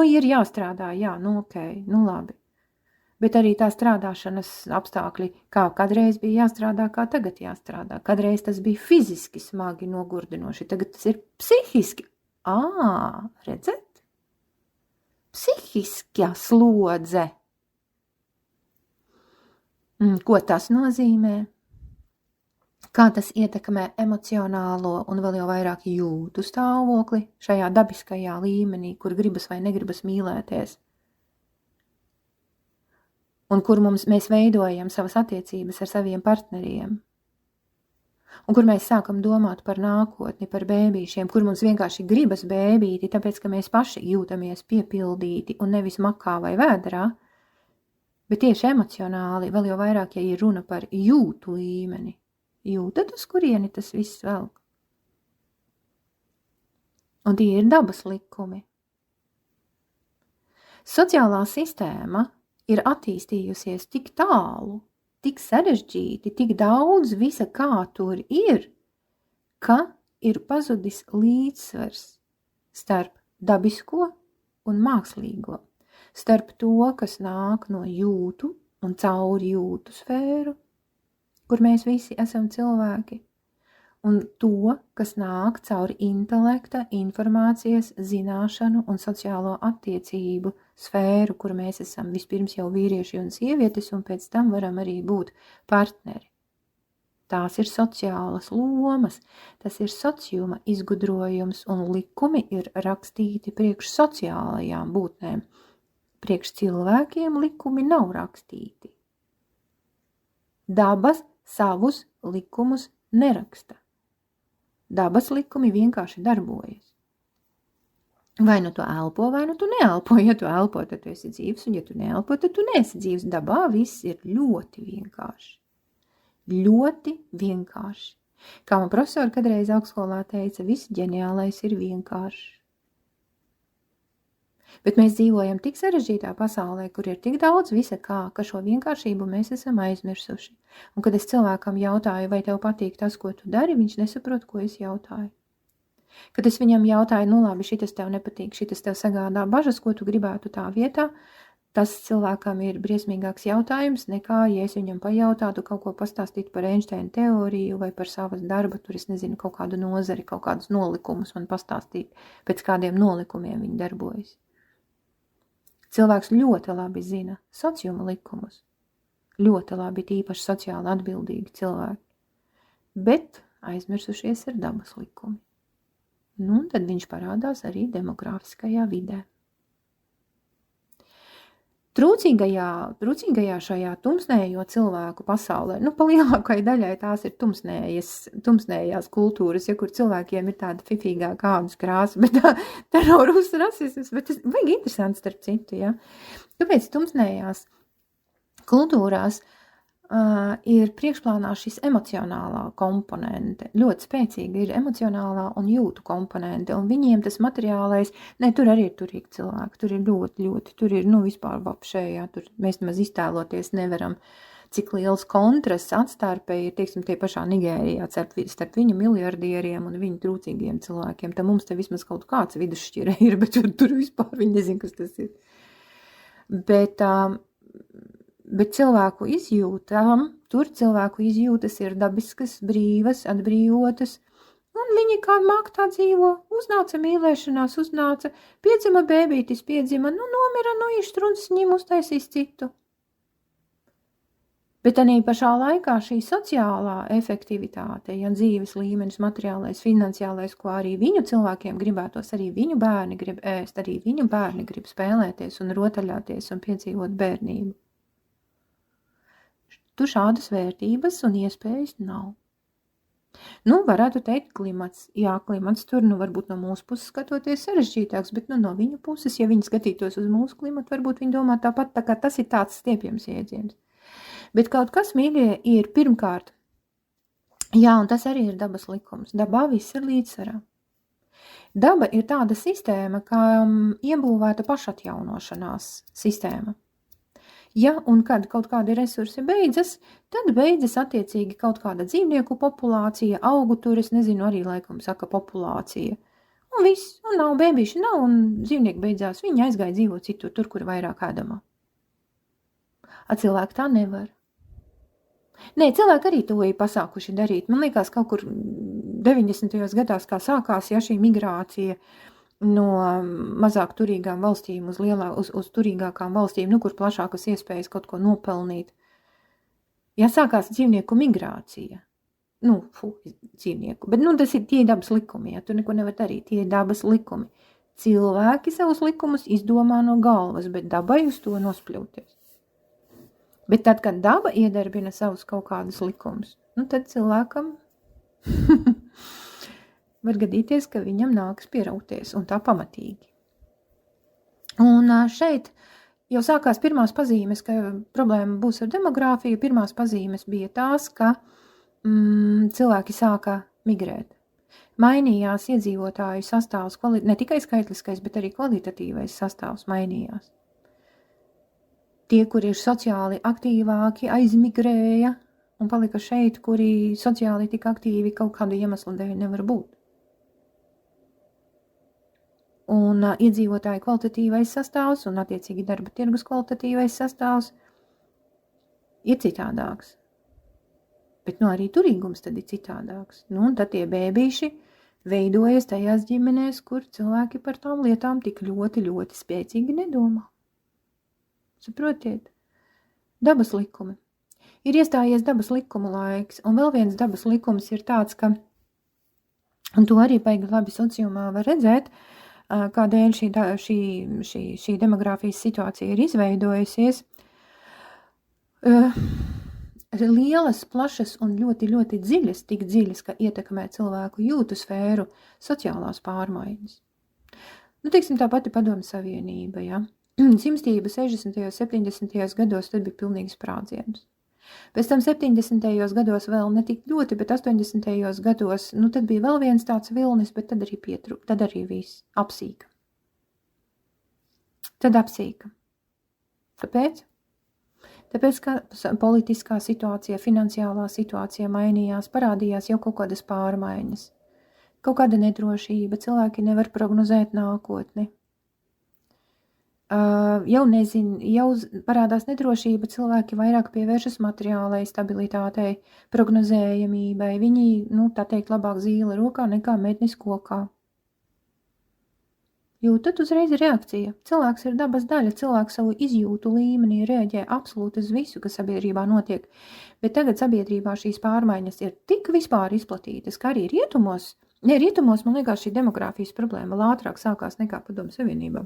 Ir jāstrādā, jā, okei, labi. Bet arī tā strādāšanas apstākļi, kā kādreiz bija jāstrādā, kā tagad jāstrādā. Kādreiz tas bija fiziski smagi nogurdinoši, tagad tas ir psihiski. Redzat? Psihiskā slodze. Ko tas nozīmē? Kā tas ietekmē emocionālo un vēl jau vairāk jūtu stāvokli šajā dabiskajā līmenī, kur gribas vai negribas mīlēties? Un kur mēs veidojam savas attiecības ar saviem partneriem. Un kur mēs sākam domāt par nākotni, par bēbīšiem, kur mums vienkārši gribas bēbīti, tāpēc, ka mēs paši jūtamies piepildīti un nevis makā vai vēderā, bet tieši emocionāli, vēl jau vairāk, ja ir runa par jūtu līmeni. Jūtat, uz kurieni tas viss velk. Un tie ir dabas likumi. Sociālā sistēma ir attīstījusies tik tālu, tik sarežģīti, tik daudz visa, kā tur ir, ka ir pazudis līdzsvars starp dabisko un mākslīgo, starp to, kas nāk no jūtu un cauri jūtu sfēru, kur mēs visi esam cilvēki, un to, kas nāk cauri intelekta, informācijas, zināšanu un sociālo attiecību sfēru, kur mēs esam vispirms jau vīrieši un sievietes, un pēc tam varam arī būt partneri. Tās ir sociālas lomas, tas ir sociuma izgudrojums, un likumi ir rakstīti priekš sociālajām būtnēm. Priekš cilvēkiem likumi nav rakstīti. Dabas savus likumus neraksta. Dabas likumi vienkārši darbojas. Vai nu tu elpo, vai nu tu neelpo. Ja tu elpo, tad tu esi dzīvs, un ja tu neelpo, tad tu neesi dzīvs. Dabā viss ir ļoti vienkārši. Ļoti vienkārši. Kā man profesori kādreiz augstskolā teica, viss ģeniālais ir vienkārši. Bet mēs dzīvojam tik sarežģītā pasaulē, kur ir tik daudz visa kā, ka šo vienkāršību mēs esam aizmirsuši. Un kad es cilvēkam jautāju, vai tev patīk tas, ko tu dari, viņš nesaprot, ko es jautāju. Kad es viņam jautāju, nu labi, šitas tev nepatīk, šitas tev sagādā bažas, ko tu gribētu tā vietā, tas cilvēkam ir briesmīgāks jautājums nekā, ja es viņam pajautātu kaut ko pastāstīt par Einsteina teoriju vai par savas darba, tur es nezinu, kaut kādu nozari, kaut kādus nolikumus man pastāstīt, pēc kādiem nolikumiem viņi darbojas. Cilvēks ļoti labi zina sociuma likumus, ļoti labi tīpaši sociāli atbildīgi cilvēki, bet aizmirsušies ir dabas likumi. Nu, un tad viņš parādās arī demografiskajā vidē. Trūcīgajā šajā tumsnējo cilvēku pasaulē, nu, pa lielākai daļai tās ir tumsnējās kultūras, ja kur cilvēkiem ir tāda fifīgā kādas krāsa, bet tā nav rusu rasisms, bet tas vajag interesanti starp citu, ja. Kāpēc tumsnējās kultūrās ir priekšplānā šis emocionālā komponente. Ļoti spēcīga ir emocionālā un jūtu komponente, un viņiem tas materiālais, tur arī ir turīgi cilvēki, tur ir ļoti, tur ir, vispār vapšējā, tur mēs nemaz iztēloties nevaram, cik liels kontrasts atstarpēji, teiksim, tie pašā Nigērijā, starp viņu miljardieriem un viņu trūcīgiem cilvēkiem. Tā mums te vismaz kaut kāds vidusšķira ir, bet tur vispār viņi nezin, kas tas ir. Bet cilvēku izjūtām, tur cilvēku izjūtas ir dabiskas, brīvas, atbrīvotas, un viņi kā māk tā dzīvo, uznāca mīlēšanās, piedzima bēbītis, nomira, izštruns, ņem uztaisīs citu. Bet arī pašā laikā šī sociālā efektivitāte, ja dzīves līmenis, materiālais, finansiālais, ko arī viņu cilvēkiem gribētos, arī viņu bērni grib ēst, arī viņu bērni grib spēlēties un rotaļāties un piedzīvot bērnību. Tu šādas vērtības un iespējas nav. Varētu teikt klimats. Jā, klimats tur, varbūt no mūsu puses skatoties sarežģītāks, bet no viņu puses, ja viņi skatītos uz mūsu klimatu, varbūt viņi domā tāpat, tā kā tas ir tāds stiepjams jēdziens. Bet kaut kas, mīļie, ir pirmkārt. Jā, un tas arī ir dabas likums. Dabā viss ir līdzsvarā. Daba ir tāda sistēma, kā iebūvēta pašatjaunošanās sistēma. Ja un kad kaut kādi resursi beidzas, tad beidzas attiecīgi kaut kāda dzīvnieku populācija, augu tur, es nezinu, arī laikam saka populācija. Un viss, un nav bēbīši, nav, un dzīvnieki beidzās, viņi aizgāja dzīvot citur, tur, kur vairāk ēdamā. Cilvēki tā nevar. Nē, cilvēki arī to ir pasākuši darīt. Man liekas, kaut kur 90. gadās, kā sākās, šī migrācija no mazāk turīgām valstīm uz turīgākām valstīm, kur plašākas iespējas kaut ko nopelnīt. Ja sākās dzīvnieku migrācija, dzīvnieku, bet tas ir tie dabas likumi, ja tu neko nevar darīt, tie dabas likumi. Cilvēki savus likumus izdomā no galvas, bet dabai uz to nospļauties. Bet tad, kad daba iedarbina savus kaut kādus likumus, tad cilvēkam var gadīties, ka viņam nāks pierauties, un tā pamatīgi. Un šeit jau sākās pirmās pazīmes, ka problēma būs ar demogrāfiju. Pirmās pazīmes bija tās, ka cilvēki sāka migrēt. Mainījās iedzīvotāju sastāvs, ne tikai skaitliskais, bet arī kvalitatīvais sastāvs mainījās. Tie, kuri ir sociāli aktīvāki, aizmigrēja un palika šeit, kuri sociāli tik aktīvi kaut kādu iemeslu dēļ nevar būt. Un iedzīvotāju kvalitatīvais sastāvs un attiecīgi darba tirgus kvalitatīvais sastāvs ir citādāks. Bet arī turīgums tad ir citādāks. Un tad tie bēbīši veidojas tajās ģimenēs, kur cilvēki par tām lietām tik ļoti, ļoti spēcīgi nedomā. Saprotiet? Dabas likumi. Ir iestājies dabas likumu laiks, un vēl viens dabas likums ir tāds, ka, un to arī baigi labi sociumā var redzēt, kādēļ šī demogrāfijas situācija ir izveidojusies. Lielas, plašas un ļoti, ļoti dziļas, tik dziļas, ka ietekmē cilvēku jūtu sfēru sociālās pārmaiņas. Teiksim, tā pati Padomju Savienība, ja? Dzimstība 60. un 70. gados tad bija pilnīgs sprādziens. Pēc tam 70. gados vēl ne tik ļoti, bet 80. gados, tad bija vēl viens tāds vilnis, bet tad arī viss apsīka. tad apsīka. Kāpēc? Tāpēc, ka politiskā situācija, finansiālā situācija mainījās, parādījās jau kaut kādas pārmaiņas, kaut kāda nedrošība, cilvēki nevar prognozēt nākotni. Jau parādās nedrošība, cilvēki vairāk pievēršas materiālai stabilitātei, prognozējamībai, viņi, tā teikt, labāk zīle rokā nekā mednis kokā. Jo tad uzreiz ir reakcija. Cilvēks ir dabas daļa, cilvēks savu izjūtu līmenī reaģē absolūti uz visu, kas sabiedrībā notiek. Bet tagad sabiedrībā šīs pārmaiņas ir tik vispār izplatītas, ka arī rietumos, man liekas, šī demogrāfijas problēma vēl ātrāk sākās nekā Padomju Savienībā.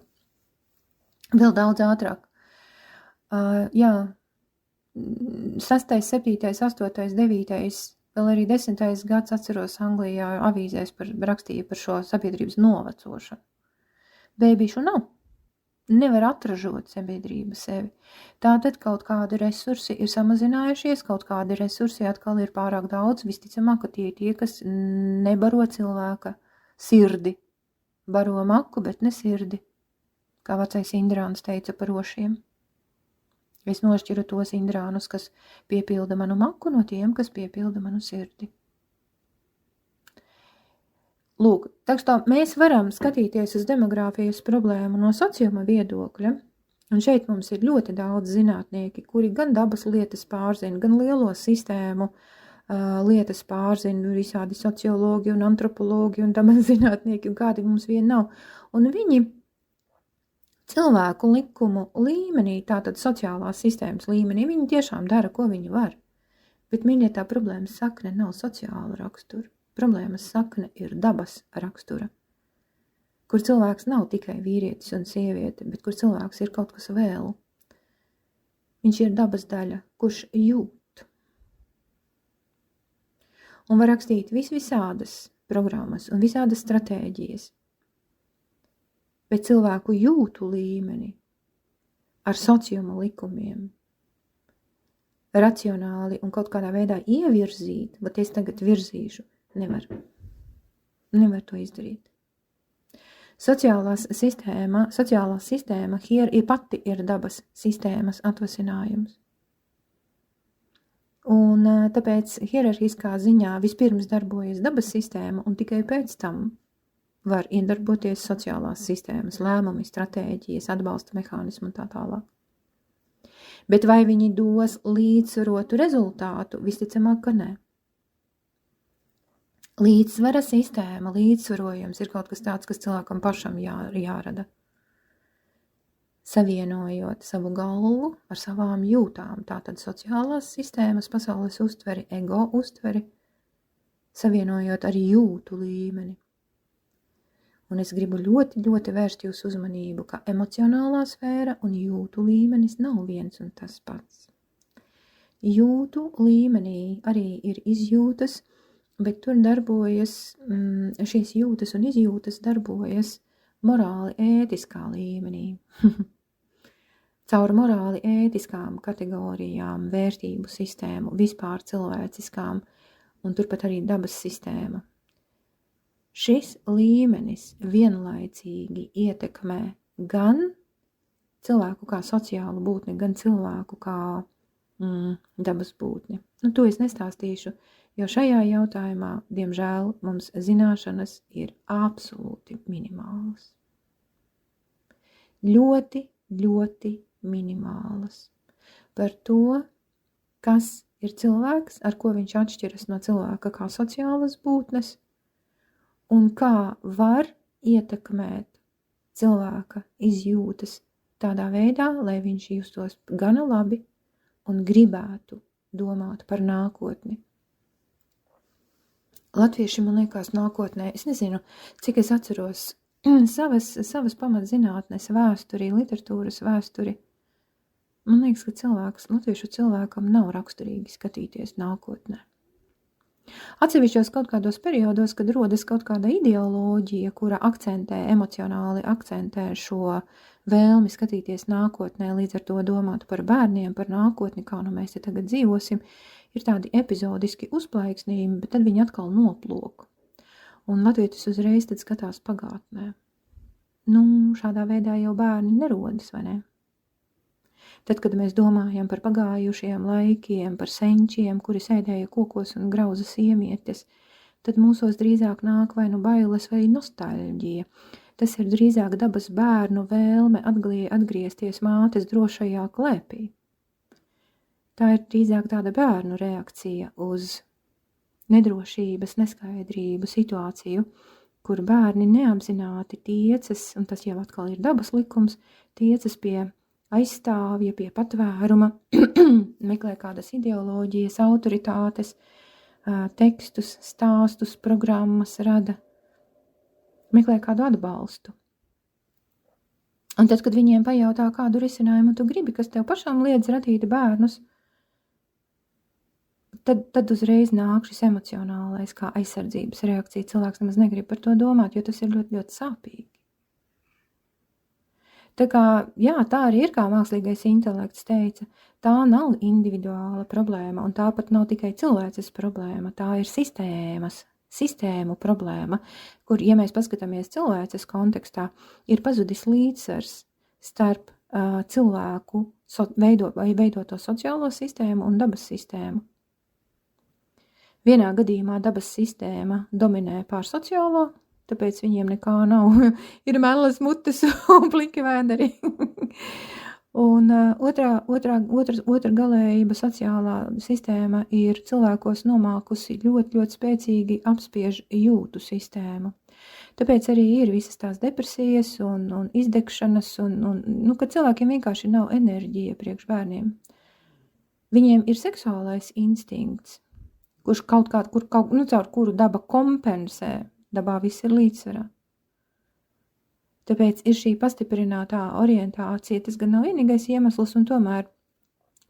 Vēl daudz ātrāk. 6., 7., 8., 9., vēl arī 10. gads atceros Anglijā avīzēs rakstīja par šo sabiedrības novecošanu. Bēbīšu nav. Nevar atražot sabiedrība sevi. Tātad kaut kādi resursi ir samazinājušies, kaut kādi resursi atkal ir pārāk daudz. Visticamāk, ka tie, kas nebaro cilvēka sirdi. Baro maku, bet ne sirdi. Kā vecais Indrāns teica par rošiem. Es nošķiru tos Indrānus, kas piepilda manu maku, no tiem, kas piepilda manu sirdi. Lūk, tā mēs varam skatīties uz demogrāfijas problēmu no sociuma viedokļa, un šeit mums ir ļoti daudz zinātnieki, kuri gan dabas lietas pārzina, gan lielo sistēmu lietas pārzina, visādi sociologi un antropologi un dabas zinātnieki, un kādi mums vien nav. Un viņi cilvēku likumu līmenī, tātad sociālās sistēmas līmenī, viņi tiešām dara, ko viņi var. Bet mīļietā problēmas sakne nav sociāla rakstura. Problēmas sakne ir dabas rakstura, kur cilvēks nav tikai vīrietis un sieviete, bet kur cilvēks ir kaut kas vēl. Viņš ir dabas daļa, kurš jūt. Un var rakstīt visādas programmas un visādas stratēģijas, bet cilvēku jūtu līmeni ar sociuma likumiem racionāli un kaut kādā veidā ievirzīt, bet es tagad virzīšu, nevar to izdarīt. Sociālā sistēma pati ir dabas sistēmas atvasinājums. Un tāpēc hierarhiskā ziņā vispirms darbojas dabas sistēma, un tikai pēc tam var iedarboties sociālās sistēmas, lēmumi, stratēģijas, atbalsta mehānismu un tā tālāk. Bet vai viņi dos līdzsvarotu rezultātu? Visticamāk, ka nē. Līdzsvara sistēma, līdzsvarojums ir kaut kas tāds, kas cilvēkam pašam jārada. Savienojot savu galvu ar savām jūtām, tātad sociālās sistēmas, pasaules uztveri, ego uztveri, savienojot ar jūtu līmeni. Un es gribu ļoti, ļoti vērst jūsu uzmanību, ka emocionālā sfēra un jūtu līmenis nav viens un tas pats. Jūtu līmenī arī ir izjūtas, bet tur darbojas, šīs jūtas un izjūtas darbojas morāli ētiskā līmenī. Caur morāli ētiskām kategorijām, vērtību sistēmu, vispār cilvēciskām un turpat arī dabas sistēma. Šis līmenis vienlaicīgi ietekmē gan cilvēku kā sociālu būtni, gan cilvēku kā dabas būtni. To es nestāstīšu, jo šajā jautājumā, diemžēl, mums zināšanas ir absolūti minimālas. Ļoti, ļoti minimālas. Par to, kas ir cilvēks, ar ko viņš atšķiras no cilvēka kā sociālas būtnes, un kā var ietekmēt cilvēka izjūtas tādā veidā, lai viņš justos gana labi un gribētu domāt par nākotni. Latvieši, man liekas, nākotnē, es nezinu, cik es atceros savas pamatzinātnes vēsturi, literatūras vēsturi. Man liekas, ka latviešu cilvēkam nav raksturīgi skatīties nākotnē. Atsevišķos kaut kādos periodos, kad rodas kaut kāda ideoloģija, kura emocionāli akcentē šo vēlmi skatīties nākotnē, līdz ar to domāt par bērniem, par nākotni, kā mēs te tagad dzīvosim, ir tādi epizodiski uzplaiksnījumi, bet tad viņi atkal noplūk. Un latvietis uzreiz tad skatās pagātnē. šādā veidā jau bērni nerodas, vai ne? Tad, kad mēs domājam par pagājušajiem laikiem, par senčiem, kuri sēdēja kokos un grauza siemietes, tad mūsos drīzāk nāk vai nu bailes vai nostalģija. Tas ir drīzāk dabas bērnu vēlme atgriezties mātes drošajā klēpī. Tā ir drīzāk tāda bērnu reakcija uz nedrošības, neskaidrību situāciju, kur bērni neapzināti tiecas, un tas jau atkal ir dabas likums, tiecas pie aizstāvja, pie patvēruma, meklē kādas ideoloģijas, autoritātes, tekstus, stāstus, programmas rada, meklē kādu atbalstu. Un tad, kad viņiem pajautā, kādu risinājumu tu gribi, kas tev pašām liedz radīt bērnus, tad uzreiz nāk šis emocionālais kā aizsardzības reakcija. Cilvēks nemaz negrib par to domāt, jo tas ir ļoti, ļoti sāpīgi. Tā kā, jā, tā arī ir, kā mākslīgais intelekts teica, tā nav individuāla problēma, un tāpat nav tikai cilvēces problēma, tā ir sistēmu problēma, kur, ja mēs paskatāmies cilvēces kontekstā, ir pazudis līdzsvars starp cilvēku veidoto sociālo sistēmu un dabas sistēmu. Vienā gadījumā dabas sistēma dominē pār sociālo, tāpēc viņiem nekā nav, ir melas mutes un pliki vēderi. Un otra galējība sociālā sistēma ir cilvēkos nomākusi ļoti, ļoti spēcīgi apspiež jūtu sistēmu. Tāpēc arī ir visas tās depresijas un izdegšanas, kad cilvēkiem vienkārši nav enerģija priekš bērniem. Viņiem ir seksuālais instinkts, kurš caur kuru daba kompensē. Dabā viss ir līdzsvarā. Tāpēc ir šī pastiprinātā orientācija, tas gan nav vienīgais iemesls, un tomēr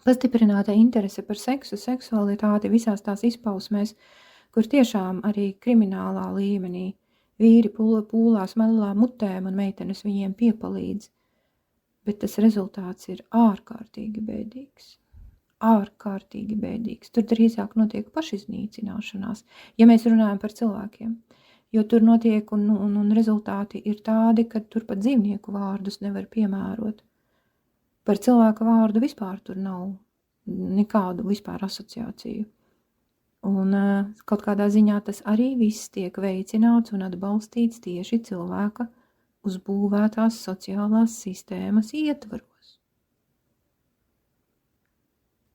pastiprināta interese par seksu, seksualitāti visās tās izpausmēs, kur tiešām arī kriminālā līmenī vīri pūlās melā mutēm un meitenes viņiem piepalīdz. Bet tas rezultāts ir ārkārtīgi bēdīgs. Ārkārtīgi bēdīgs. Tur drīzāk notiek pašiznīcināšanās, ja mēs runājam par cilvēkiem. Jo tur notiek un rezultāti ir tādi, ka tur pat dzīvnieku vārdus nevar piemērot. Par cilvēka vārdu vispār tur nav nekādu vispār asociāciju. Un kaut kādā ziņā tas arī viss tiek veicināts un atbalstīts tieši cilvēka uzbūvētās sociālās sistēmas ietvaros.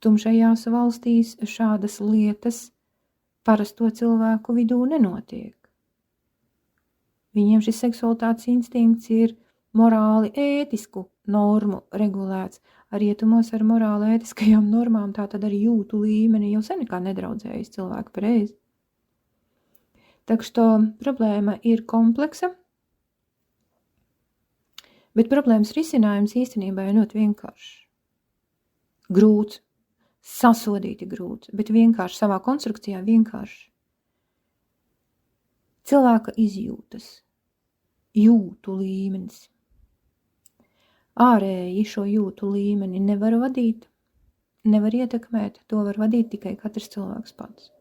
Tumšajās valstīs šādas lietas parasto cilvēku vidū nenotiek. Viņiem šis seksualitātes instinkts ir morāli ētisku normu regulēts. Rietumos ar morāli ētiskajām normām tā tad arī jūtu līmeni jau sen nekā nedraudzējas cilvēku pareizi. Tak što problēma ir kompleksa, bet problēmas risinājums īstenībā ir ļoti vienkāršs. Grūts, sasodīti grūts, bet vienkārši savā konstrukcijā vienkārši. Cilvēka izjūtas, jūtu līmenis. Ārēji šo jūtu līmeni nevar vadīt, nevar ietekmēt, to var vadīt tikai katrs cilvēks pats.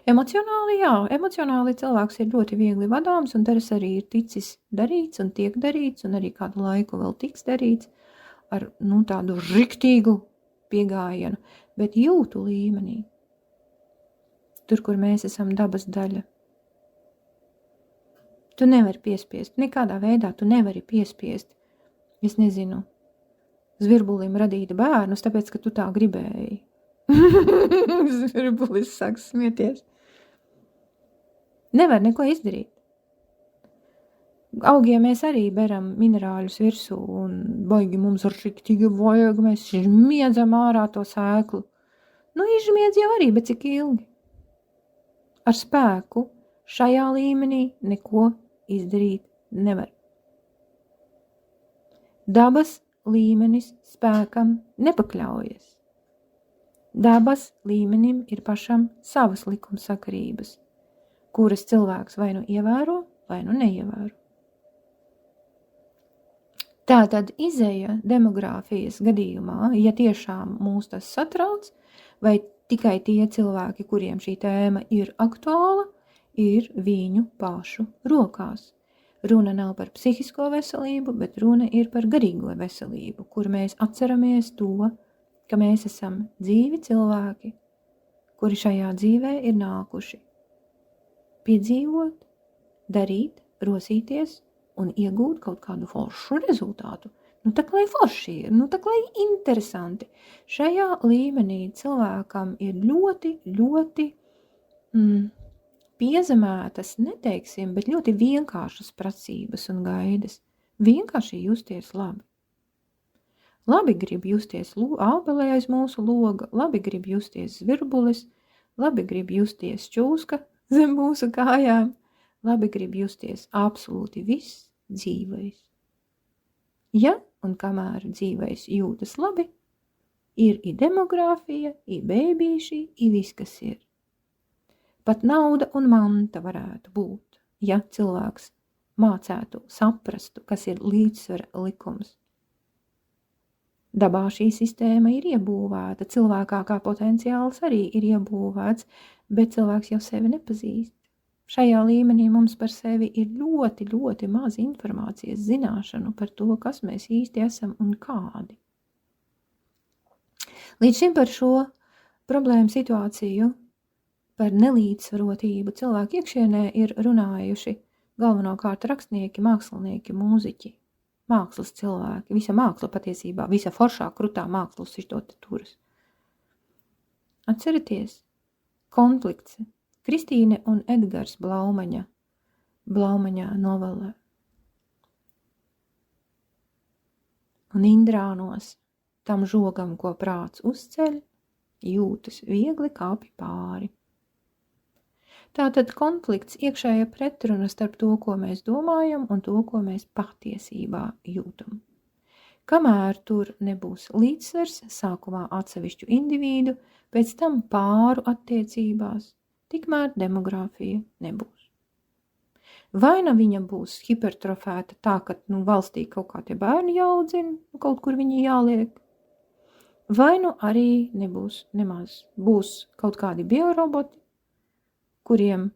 Emocionāli cilvēks ir ļoti viegli vadāms, un tas arī ir ticis darīts un tiek darīts, un arī kādu laiku vēl tiks darīts ar tādu riktīgu piegājienu, bet jūtu līmenī, tur, kur mēs esam dabas daļa, tu nevari piespiest, nekādā veidā tu nevari piespiest, es nezinu, zvirbulim radīt bērnus, tāpēc, ka tu tā gribēji. Zvirbulis sāk smieties. Nevar neko izdarīt. Augiem mēs arī beram minerāļus virsū un baigi mums riktīgi vajag, mēs žmiedzam ārā to sēklu. Izžmiedz jau arī, bet cik ilgi? Ar spēku šajā līmenī neko izdarīt nevar. Dabas līmenis spēkam nepakļaujas. Dabas līmenim ir pašam savas likumsakarības, kuras cilvēks vai nu ievēro, vai nu neievēro. Tātad izeja demogrāfijas gadījumā, ja tiešām mūs tas satrauc, vai tikai tie cilvēki, kuriem šī tēma ir aktuāla, ir viņu pašu rokās. Runa nav par psihisko veselību, bet runa ir par garīgo veselību, kur mēs atceramies to, ka mēs esam dzīvi cilvēki, kuri šajā dzīvē ir nākuši piedzīvot, darīt, rosīties un iegūt kaut kādu foršu rezultātu. Nu, tā lai forši ir, nu, tā lai interesanti. Šajā līmenī cilvēkam ir ļoti, ļoti piezemētas, neteiksim, bet ļoti vienkāršas prasības un gaidas. Vienkārši justies labi. Labi grib justies ābelē aiz mūsu loga, labi grib justies zvirbulis, labi grib justies čūska zem mūsu kājām, labi grib justies absolūti viss dzīvais. Ja un kamēr dzīvais jūtas labi, ir i demogrāfija, i bēbīši, i viss, kas ir. Pat nauda un manta varētu būt, ja cilvēks mācētu, saprastu, kas ir līdzsvara likums. Dabā šī sistēma ir iebūvēta, cilvēkā kā potenciāls arī ir iebūvēts, bet cilvēks jau sevi nepazīst. Šajā līmenī mums par sevi ir ļoti, ļoti maz informācijas zināšanu par to, kas mēs īsti esam un kādi. Līdz šim par šo problēmu situāciju, par nelīdzsvarotību cilvēku iekšienē ir runājuši galvenokārt rakstnieki, mākslinieki, mūziķi, mākslas cilvēki, visa māksla patiesībā, visa foršā, krutā māksla uz šito te turas. Atcerieties, konflikts Kristīne un Edgars Blaumaņa novelē. Un Indrānos tam žogam, ko prāts uzceļ, jūtas viegli kāpi pāri. Tātad konflikts, iekšēja pretruna starp to, ko mēs domājam un to, ko mēs patiesībā jūtam. Kamēr tur nebūs līdzsvars, sākumā atsevišķu individu, pēc tam pāru attiecībās, tikmēr demogrāfija nebūs. Vai nu viņa būs hipertrofēta tā, ka valstī kaut kā tie bērni jāaudzina, kaut kur viņi jāliek, vai nu arī nebūs nemaz, būs kaut kādi bioroboti, kuriem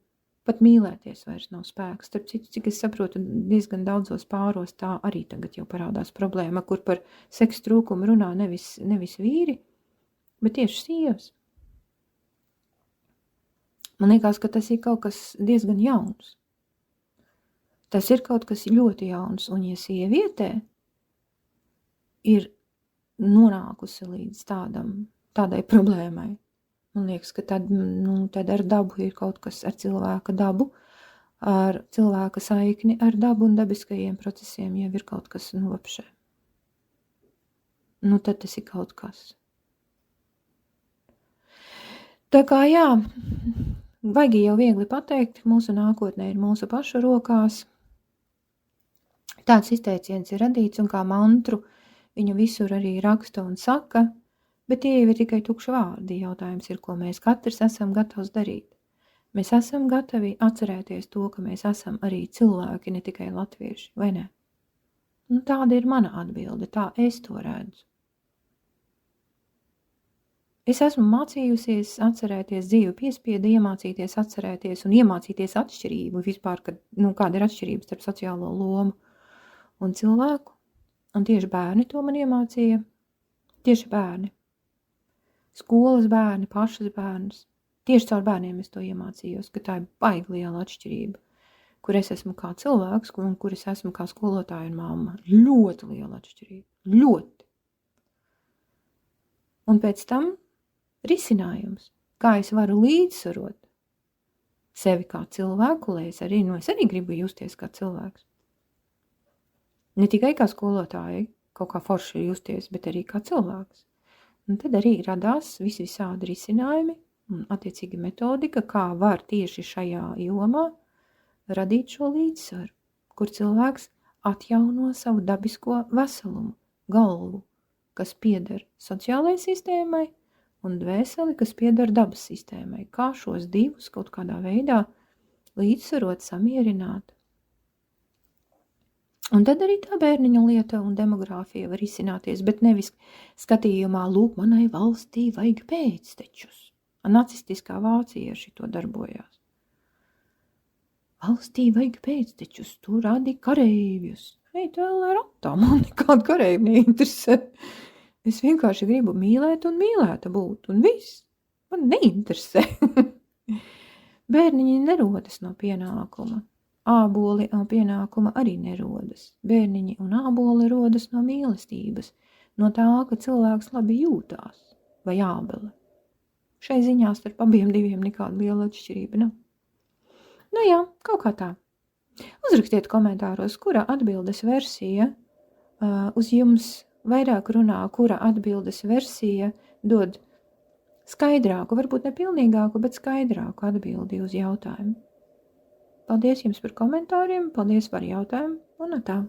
pat mīlēties vairs nav spēks. Starp citu, cik es saprotu, diezgan daudzos pāros tā arī tagad jau parādās problēma, kur par seksu trūkumu runā nevis vīri, bet tieši sievas. Man liekas, ka tas ir kaut kas diezgan jauns. Tas ir kaut kas ļoti jauns, un ja sievietē ir nonākusi līdz tādai problēmai, man liekas, ka tad ar dabu ir kaut kas ar cilvēka dabu, ar cilvēka saikni ar dabu un dabiskajiem procesiem jau ir kaut kas apšē. Tad tas ir kaut kas. Tā kā jā, vajag jau viegli pateikt, mūsu nākotnē ir mūsu pašu rokās. Tāds izteiciens ir radīts un kā mantru viņu visur arī raksta un saka, bet tie jau ir tikai tukši vārdi. Jautājums ir, ko mēs katrs esam gatavs darīt. Mēs esam gatavi atcerēties to, ka mēs esam arī cilvēki, ne tikai latvieši, vai ne? Tāda ir mana atbilde, tā es to redzu. Es esmu mācījusies atcerēties dzīvi piespiedu, iemācīties atcerēties un iemācīties atšķirību vispār, kāda ir atšķirība starp sociālo lomu un cilvēku. Un tieši bērni to man iemācīja. Tieši bērni. Skolas bērni, pašas bērnas. Tieši caur bērniem es to iemācījos, ka tā ir baigi liela atšķirība, kur es esmu kā cilvēks un kur es esmu kā skolotāja un mamma. Ļoti liela atšķirība. Ļoti. Un pēc tam risinājums, kā es varu līdzsvarot sevi kā cilvēku, lai es arī gribu justies kā cilvēks. Ne tikai kā skolotāji, kaut kā forši justies, bet arī kā cilvēks. Un tad arī radās visādi risinājumi un attiecīgi metodika, kā var tieši šajā jomā radīt šo līdzsvaru, kur cilvēks atjauno savu dabisko veselumu, galvu, kas pieder sociālajai sistēmai, un dvēseli, kas pieder dabas sistēmai. Kā šos divus kaut kādā veidā līdzsvarot, samierināt. Un tad arī tā bērniņa lieta un demogrāfija var izcināties, bet nevis skatījumā, lūk, manai valstī vajag pēctečus. Nacistiskā Vācija šito darbojās. valstī vajag pēctečus, tu radi kareivjus. Ei, tev lai ratā, man nekāda kareivi neinteresē. Es vienkārši gribu mīlēt un mīlēta būt, un viss. Man neinteresē. Bērniņi nerodas no pienākuma. Āboli no pienākuma arī nerodas. Bērniņi un āboli rodas no mīlestības, no tā, ka cilvēks labi jūtās, vai ābele. Šai ziņā starp abiem diviem nekāda liela atšķirība nav. Nu jā, kaut kā tā. Uzrakstiet komentāros, kura atbildes versija uz jums vairāk runā, kura atbildes versija dod skaidrāku, varbūt ne pilnīgāku, bet skaidrāku atbildi uz jautājumu. Paldies jums par komentāriem, paldies par jautājumu un tā.